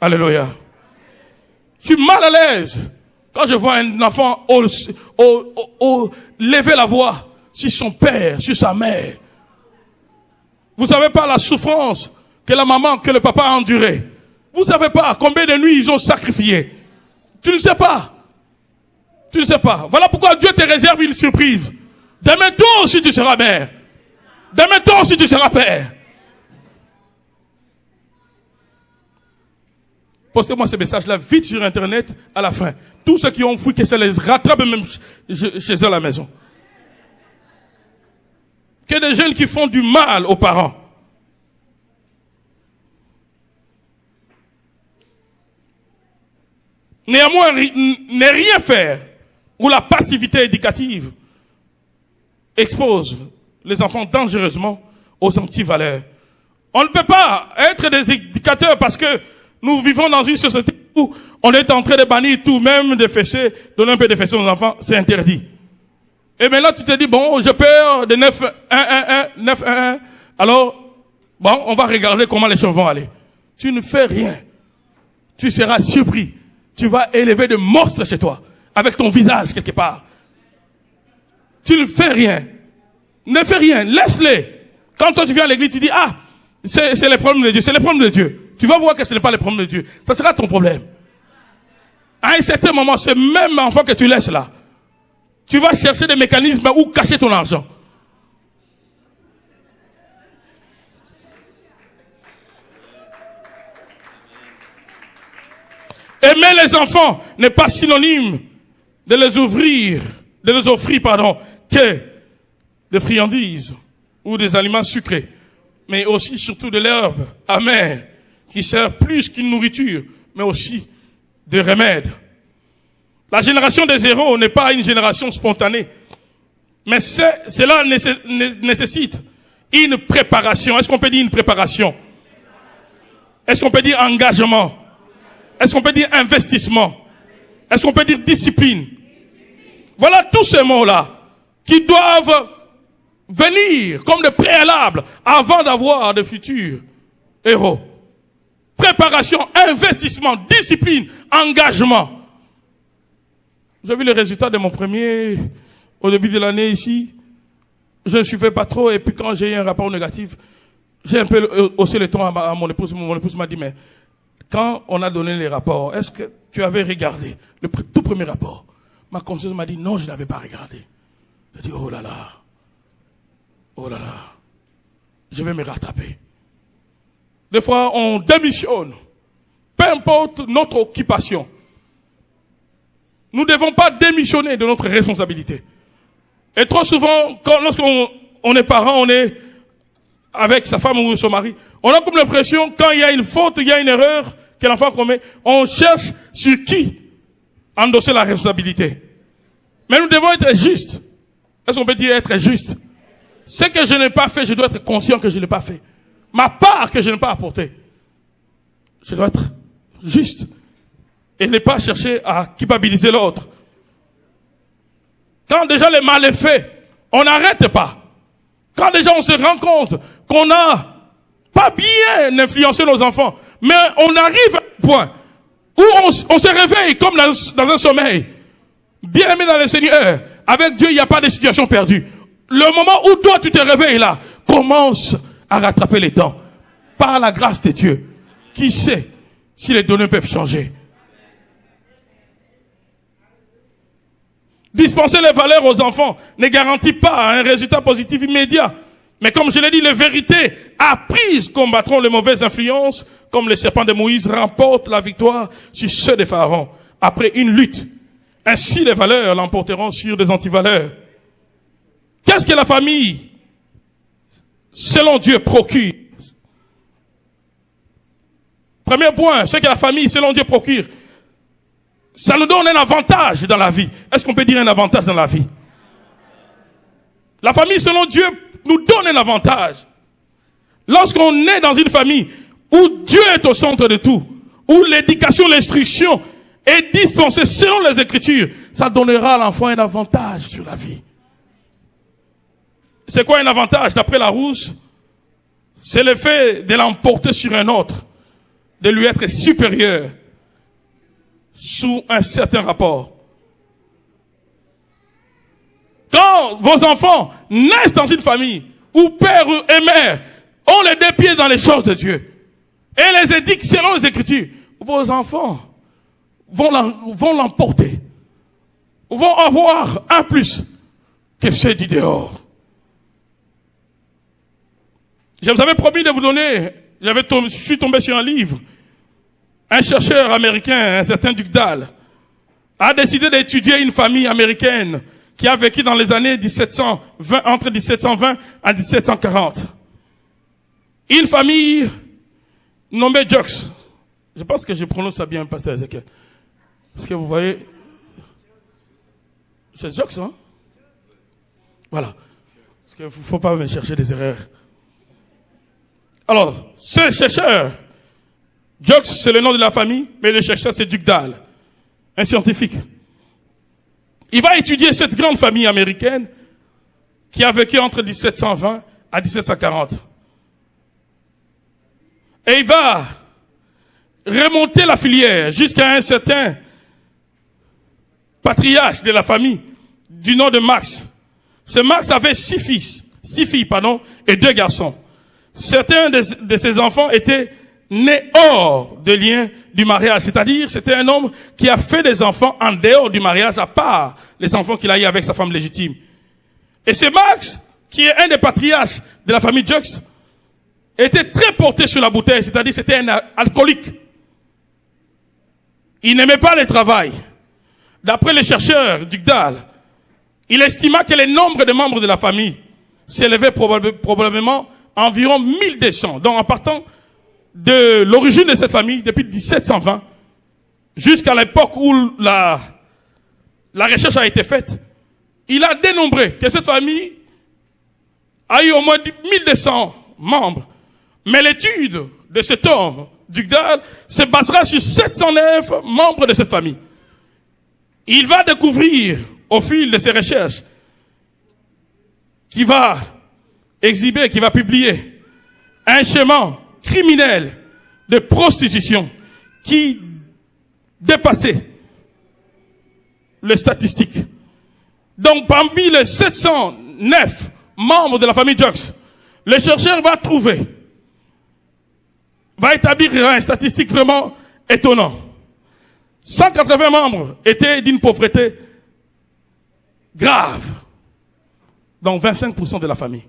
Alléluia. Je suis mal à l'aise quand je vois un enfant lever la voix sur son père, sur sa mère. Vous savez pas la souffrance que la maman, que le papa a enduré. Vous savez pas combien de nuits ils ont sacrifié. Tu ne sais pas. Tu ne sais pas. Voilà pourquoi Dieu te réserve une surprise. Demain, toi aussi tu seras mère. Demain, toi aussi tu seras père. Postez-moi ces messages-là vite sur Internet à la fin. Tous ceux qui ont fui, que ça les rattrape même chez eux à la maison. Que des jeunes qui font du mal aux parents. Néanmoins, ne rien faire où la passivité éducative expose les enfants dangereusement aux antivaleurs. On ne peut pas être des éducateurs parce que nous vivons dans une société où on est en train de bannir tout, même de fessées, donner un peu de fessées aux enfants, c'est interdit. Et maintenant tu te dis, bon, je perds de 9-1-1. Alors, bon, on va regarder comment les choses vont aller. Tu ne fais rien. Tu seras surpris. Tu vas élever de monstres chez toi, avec ton visage quelque part. Tu ne fais rien. Ne fais rien. Laisse-les. Quand toi tu viens à l'église, tu dis, ah, c'est les problèmes de Dieu. C'est les problèmes de Dieu. Tu vas voir que ce n'est pas les problèmes de Dieu. Ça sera ton problème. À un certain moment, ce même enfant que tu laisses là, tu vas chercher des mécanismes où cacher ton argent. Aimer les enfants n'est pas synonyme de les offrir, que des friandises ou des aliments sucrés, mais aussi surtout de l'herbe amère qui sert plus qu'une nourriture, mais aussi de remède. La génération des héros n'est pas une génération spontanée, mais cela nécessite une préparation. Est-ce qu'on peut dire une préparation? Est-ce qu'on peut dire engagement? Est-ce qu'on peut dire investissement? Est-ce qu'on peut dire discipline? Voilà tous ces mots-là qui doivent venir comme des préalables avant d'avoir de futurs héros. Préparation, investissement, discipline, engagement. J'ai vu les résultats de mon premier, au début de l'année ici. Je ne suivais pas trop et puis quand j'ai eu un rapport négatif, j'ai un peu haussé le ton à mon épouse. Mon épouse m'a dit, mais quand on a donné les rapports, est-ce que tu avais regardé le tout premier rapport? Ma conscience m'a dit, non, je n'avais pas regardé. J'ai dit, oh là là, je vais me rattraper. Des fois, on démissionne. Peu importe notre occupation. Nous ne devons pas démissionner de notre responsabilité. Et trop souvent, lorsqu'on est parent, on est avec sa femme ou son mari, on a comme l'impression, quand il y a une faute, il y a une erreur que l'enfant commet, on cherche sur qui endosser la responsabilité. Mais nous devons être justes. Est-ce qu'on peut dire être juste? Ce que je n'ai pas fait, je dois être conscient que je ne l'ai pas fait. Ma part que je n'ai pas apportée. Je dois être juste. Et ne pas chercher à culpabiliser l'autre. Quand déjà le mal est fait, on n'arrête pas. Quand déjà on se rend compte qu'on n'a pas bien influencé nos enfants, mais on arrive à un point où on se réveille comme dans un sommeil. Bien aimé dans le Seigneur, avec Dieu, il n'y a pas de situation perdue. Le moment où toi tu te réveilles là, commence à rattraper les temps. Par la grâce de Dieu. Qui sait si les données peuvent changer? Dispenser les valeurs aux enfants ne garantit pas un résultat positif immédiat. Mais comme je l'ai dit, les vérités apprises combattront les mauvaises influences, comme les serpents de Moïse remportent la victoire sur ceux de Pharaon, après une lutte. Ainsi, les valeurs l'emporteront sur des antivaleurs. Qu'est-ce que la famille, selon Dieu, procure? Premier point, c'est que la famille, selon Dieu, procure. Ça nous donne un avantage dans la vie. Est-ce qu'on peut dire un avantage dans la vie? La famille, selon Dieu, nous donne un avantage. Lorsqu'on est dans une famille où Dieu est au centre de tout, où l'éducation, l'instruction est dispensée selon les Écritures, ça donnera à l'enfant un avantage sur la vie. C'est quoi un avantage? D'après Larousse, c'est le fait de l'emporter sur un autre, de lui être supérieur sous un certain rapport. Quand vos enfants naissent dans une famille où père et mère ont les deux pieds dans les choses de Dieu et les édictent selon les Écritures, vos enfants vont l'emporter, vont avoir un plus que ceux du dehors. Je vous avais promis de vous donner, je suis tombé sur un livre. Un chercheur américain, un certain Dugdale, a décidé d'étudier une famille américaine qui a vécu dans les années 1720, entre 1720 à 1740. Une famille nommée Jocks. Je pense que je prononce ça bien, pasteur Ezekiel. Parce que vous voyez, c'est Jocks, hein? Voilà. Parce qu'il ne faut pas me chercher des erreurs. Alors, ce chercheur, Jocks, c'est le nom de la famille, mais le chercheur, c'est Dugdale, un scientifique. Il va étudier cette grande famille américaine qui a vécu entre 1720 à 1740. Et il va remonter la filière jusqu'à un certain patriarche de la famille du nom de Max. Ce Max avait 6 filles, et 2 garçons. Certains de ses enfants étaient nés hors de lien du mariage. C'est-à-dire, c'était un homme qui a fait des enfants en dehors du mariage, à part les enfants qu'il a eu avec sa femme légitime. Et ce Max, qui est un des patriarches de la famille Jocks, était très porté sur la bouteille, c'est-à-dire c'était un alcoolique. Il n'aimait pas le travail. D'après les chercheurs Dugdale, il estima que le nombre de membres de la famille s'élevait probablement à environ 1200. Donc en partant de l'origine de cette famille, depuis 1720, jusqu'à l'époque où la recherche a été faite, il a dénombré que cette famille a eu au moins 1200 membres. Mais l'étude de cet homme, Dugdale, se basera sur 709 membres de cette famille. Il va découvrir, au fil de ses recherches, qu'il va exhiber, qu'il va publier un schéma criminel de prostitution qui dépassait les statistiques. Donc, parmi les 709 membres de la famille Jux, le chercheur va établir une statistique vraiment étonnante. 180 membres étaient d'une pauvreté grave. Donc 25% de la famille.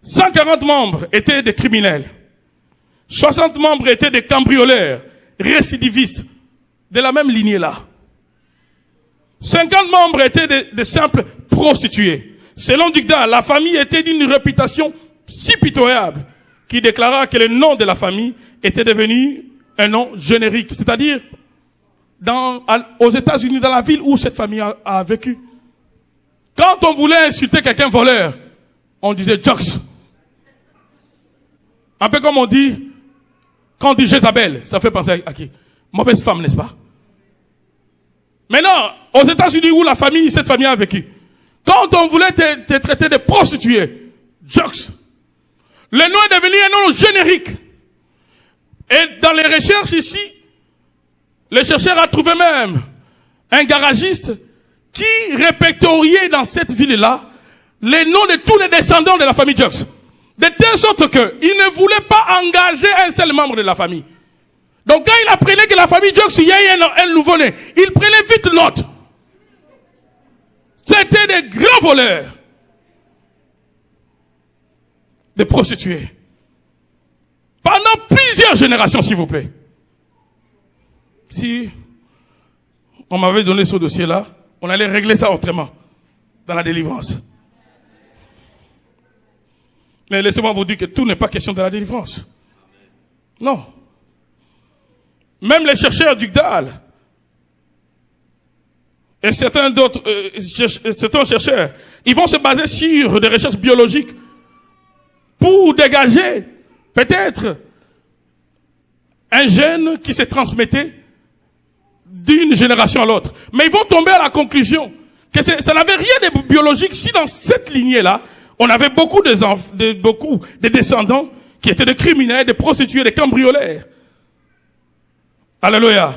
140 membres étaient des criminels. 60 membres étaient des cambrioleurs, récidivistes, de la même lignée-là. 50 membres étaient des simples prostituées. Selon Dugdale, la famille était d'une réputation si pitoyable qu'il déclara que le nom de la famille était devenu un nom générique. C'est-à-dire, aux États-Unis, dans la ville où cette famille a vécu, quand on voulait insulter quelqu'un voleur, on disait Jux. Un peu comme quand on dit Jézabel, ça fait penser à qui? Mauvaise femme, n'est-ce pas? Maintenant, aux États-Unis où cette famille a vécu, quand on voulait te traiter de prostituée, Jux. Le nom est devenu un nom générique. Et dans les recherches ici, le chercheur a trouvé même un garagiste qui répertoriait dans cette ville-là les noms de tous les descendants de la famille Jux. De telle sorte qu'il ne voulait pas engager un seul membre de la famille. Donc quand il apprenait que la famille Jux, il y a eu un nouveau-né, il prenait vite note. C'était des grands voleurs. Des prostituées. Pendant plusieurs générations, s'il vous plaît. Si on m'avait donné ce dossier-là, on allait régler ça autrement, dans la délivrance. Mais laissez-moi vous dire que tout n'est pas question de la délivrance. Non. Même les chercheurs Dugdale et certains chercheurs, ils vont se baser sur des recherches biologiques pour dégager peut-être un gène qui se transmettait d'une génération à l'autre. Mais ils vont tomber à la conclusion que ça n'avait rien de biologique si dans cette lignée-là, on avait beaucoup de descendants qui étaient des criminels, des prostituées, des cambrioleurs. Alléluia.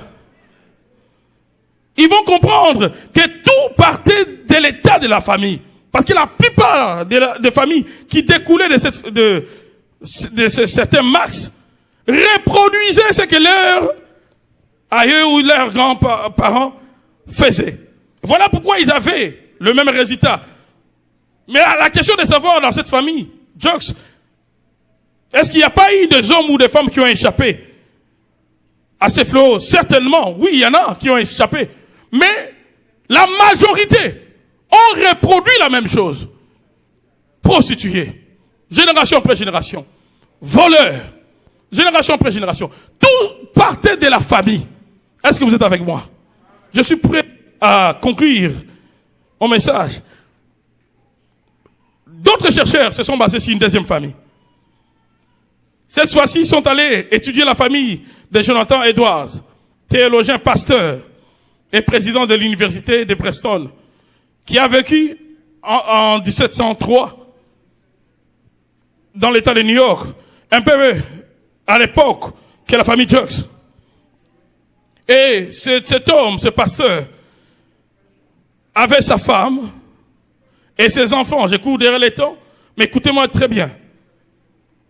Ils vont comprendre que tout partait de l'état de la famille. Parce que la plupart des familles qui découlaient de certains max reproduisaient ce que leurs aïeux ou leurs grands-parents faisaient. Voilà pourquoi ils avaient le même résultat. Mais la question de savoir dans cette famille, Jux, est-ce qu'il n'y a pas eu des hommes ou des femmes qui ont échappé à ces fléaux? Certainement, oui, il y en a qui ont échappé. Mais la majorité ont reproduit la même chose. Prostituées, génération après génération, voleurs, génération après génération. Tout partait de la famille. Est-ce que vous êtes avec moi? Je suis prêt à conclure mon message. D'autres chercheurs se sont basés sur une deuxième famille. Cette fois-ci, ils sont allés étudier la famille de Jonathan Edwards, théologien, pasteur et président de l'université de Bristol, qui a vécu en 1703 dans l'état de New York, un peu à l'époque que la famille Jux. Et cet homme, ce pasteur, avait sa femme et ses enfants. Je cours derrière les temps, mais écoutez-moi très bien.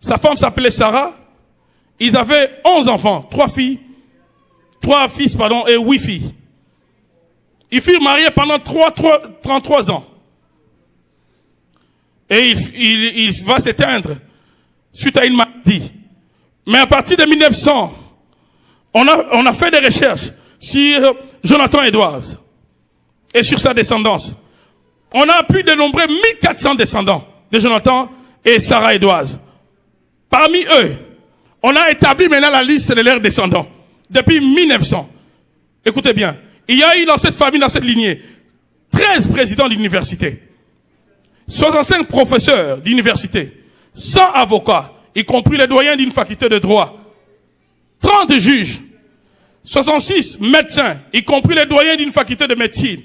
Sa femme s'appelait Sarah. Ils avaient 11 enfants, 3 fils, et 8 filles. Ils furent mariés pendant 33 ans. Et il va s'éteindre suite à une maladie. Mais à partir de 1900, on a fait des recherches sur Jonathan Edwards et sur sa descendance. On a pu dénombrer 1400 descendants de Jonathan et Sarah Edwards. Parmi eux, on a établi maintenant la liste de leurs descendants depuis 1900. Écoutez bien, il y a eu dans cette famille, dans cette lignée, 13 présidents d'université, 65 professeurs d'université, 100 avocats, y compris les doyens d'une faculté de droit, 30 juges, 66 médecins, y compris les doyens d'une faculté de médecine,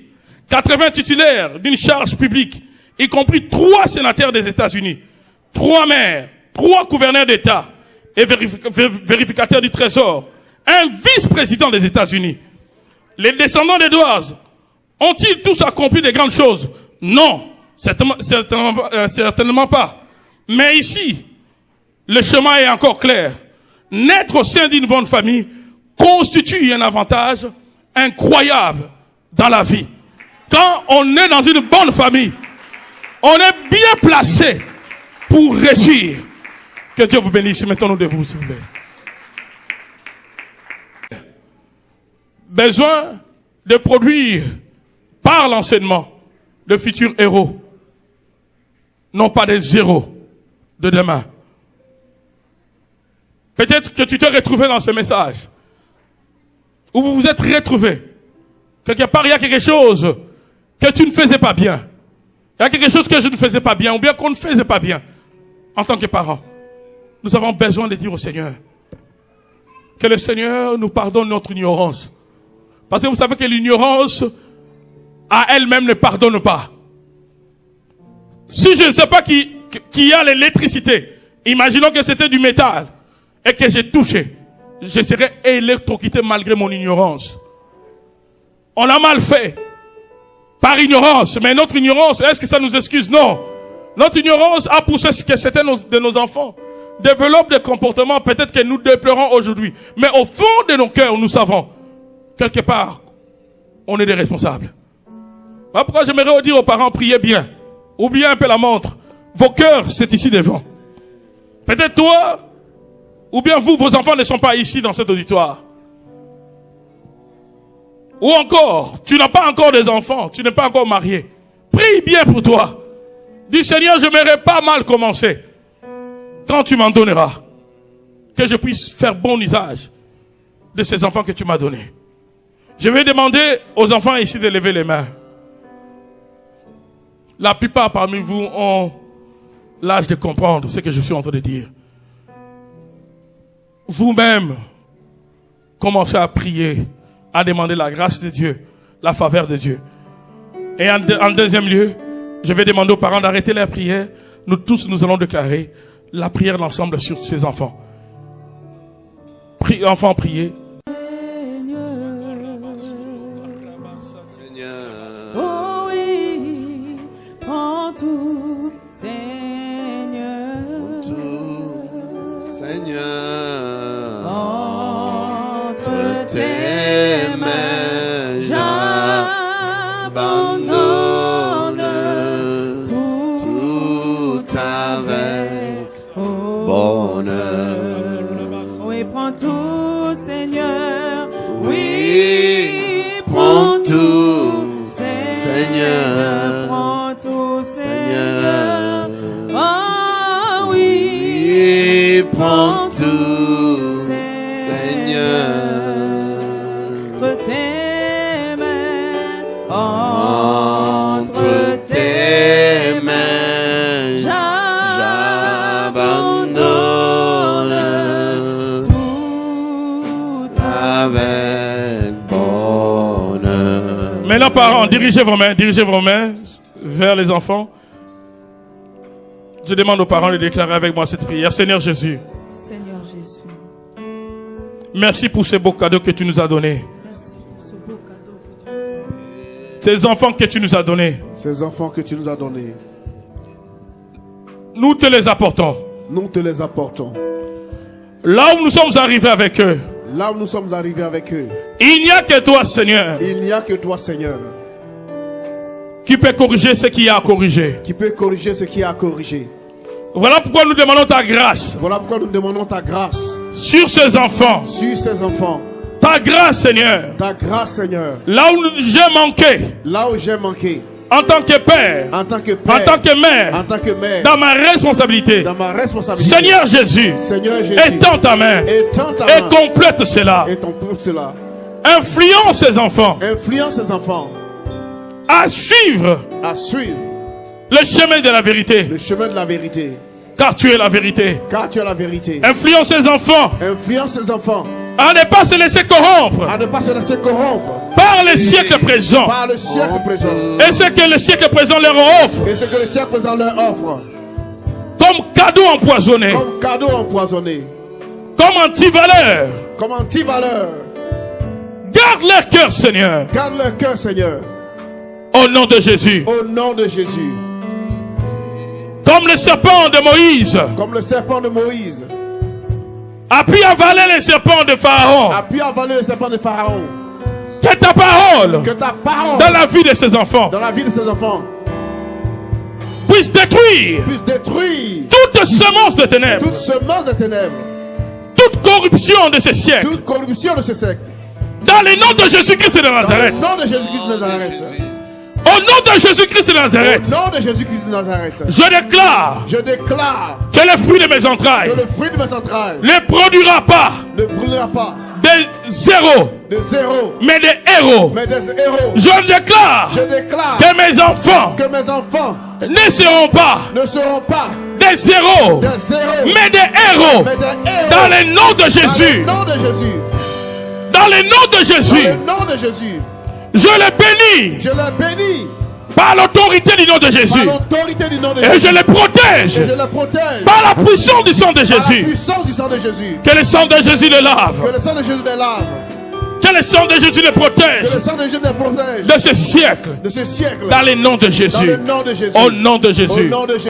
80 titulaires d'une charge publique, y compris 3 sénateurs des États-Unis, 3 maires, 3 gouverneurs d'État et vérificateurs du Trésor, un vice-président des États-Unis. Les descendants d'Edwards ont-ils tous accompli de grandes choses? Non, certainement pas. Mais ici, le chemin est encore clair. Naître au sein d'une bonne famille constitue un avantage incroyable dans la vie. Quand on est dans une bonne famille, on est bien placé pour réussir. Que Dieu vous bénisse. Mettons-nous debout, s'il vous plaît. Besoin de produire par l'enseignement de futurs héros, non pas des zéros de demain. Peut-être que tu t'es retrouvé dans ce message, ou vous vous êtes retrouvé. Quelque part, il y a quelque chose que tu ne faisais pas bien. Il y a quelque chose que je ne faisais pas bien, ou bien qu'on ne faisait pas bien en tant que parents. Nous avons besoin de dire au Seigneur que le Seigneur nous pardonne notre ignorance. Parce que vous savez que l'ignorance à elle-même ne pardonne pas. Si je ne sais pas qui a l'électricité, imaginons que c'était du métal et que j'ai touché, je serais électrocuté malgré mon ignorance. On a mal fait par ignorance, mais notre ignorance, est-ce que ça nous excuse? Non. Notre ignorance a poussé ce que certains de nos enfants développent des comportements peut-être que nous déplorons aujourd'hui. Mais au fond de nos cœurs, nous savons, quelque part, on est des responsables. Voilà pourquoi j'aimerais dire aux parents, priez bien. Oubliez un peu la montre. Vos cœurs, c'est ici devant. Peut-être toi, ou bien vous, vos enfants ne sont pas ici dans cet auditoire. Ou encore, tu n'as pas encore des enfants, tu n'es pas encore marié. Prie bien pour toi. Dis Seigneur, je m'aurais pas mal commencé. Quand tu m'en donneras, que je puisse faire bon usage de ces enfants que tu m'as donnés. Je vais demander aux enfants ici de lever les mains. La plupart parmi vous ont l'âge de comprendre ce que je suis en train de dire. Vous-même, commencez à prier, à demander la grâce de Dieu, la faveur de Dieu. Et en deuxième lieu, je vais demander aux parents d'arrêter la prière. Nous tous, nous allons déclarer la prière d'ensemble sur ces enfants. Enfants, priez. Oh oui, prends tout, Seigneur. Tout, Seigneur. Entre tes mains, j'abandonne tout avec Bonheur. Oui, prends tout, Seigneur. Oui, prends tout, Seigneur. Prends tout, Seigneur. Oh oui, prends tout, Seigneur. Entre tes mains, Entre tes mains, j'abandonne tout avec bonheur. Maintenant, parents, dirigez vos mains vers les enfants. Je demande aux parents de déclarer avec moi cette prière. Seigneur Jésus, Seigneur Jésus, merci pour ces beaux cadeaux que tu nous as donnés. merci pour ce beau cadeau que tu nous as donné. Ces enfants que tu nous as donnés. Ces enfants que tu nous as donnés, Nous te les apportons. nous te les apportons. Là où nous sommes arrivés avec eux, Là où nous sommes arrivés avec eux, il n'y a que toi, Seigneur, il n'y a que toi, Seigneur, qui peut corriger ce qu'il y a à corriger. qui peut corriger ce qui est à corriger. Voilà pourquoi nous demandons ta grâce Voilà pourquoi nous demandons ta grâce sur ces enfants. sur ces enfants. Ta grâce, Seigneur. Ta grâce, Seigneur. Là où j'ai manqué, Là où j'ai manqué, en tant que père, en tant que en père, tant que mère, en tant que mère, dans ma responsabilité, dans ma responsabilité, Seigneur Jésus, Seigneur Jésus, étends ta main étends ta et main complète cela. et ton peuple cela. Influence ces enfants Influence ces enfants à suivre à suivre le chemin de la vérité, le chemin de la vérité, car tu es la vérité. car tu es la vérité. Influence ces enfants Influence ces enfants à ne pas se laisser corrompre à ne pas se laisser corrompre par les siècles présents par le siècle présent et ce que le siècle présent leur offre et ce que le siècle présent leur offre comme cadeau empoisonné, comme cadeau empoisonné, comme antivaleur. comme antivaleur. Garde leur cœur, Seigneur, Garde leur cœur, Seigneur, au nom de Jésus. au nom de Jésus. Comme le serpent de Moïse Comme le serpent de Moïse a pu avaler les serpents de Pharaon. a pu avaler le serpent de Pharaon. Que ta parole Que ta parole dans la vie de ces enfants dans la vie de ses enfants puisse détruire puisse détruire toute semence de ténèbres, toute semence de ténèbres, toute corruption de ces siècles. toute corruption de ce siècle. Dans le nom de Jésus-Christ de Dans le Nazareth. nom de Jésus-Christ de Nazareth. Au nom de Jésus-Christ de Au Nazareth. nom de Jésus-Christ de Nazareth. Je déclare Je déclare que le fruit de mes entrailles que le fruit de mes entrailles ne produira pas ne brûlera pas des zéros, de zéro, mais des héros. mais des héros. Je déclare Je déclare que mes enfants que mes enfants ne seront pas ne seront pas des zéros, des zéros, mais des héros. mais des héros. Dans le nom de Dans Jésus. le nom de Jésus. Dans le nom de Dans Jésus. le nom de Jésus. Je les bénis Je les bénis par l'autorité du nom de par Jésus. l'autorité du nom de Et Jésus. je les protège Et je les protège par la puissance du sang de par la Jésus. puissance du sang de Jésus. Que le sang de Jésus le Que lave. le sang de Jésus les lave. Que le sang de Jésus le Que protège le sang de Jésus les protège de ce siècle. de ce siècle. Dans le nom de Dans Jésus. le nom de Jésus. Au nom de Au Jésus. nom de Jésus.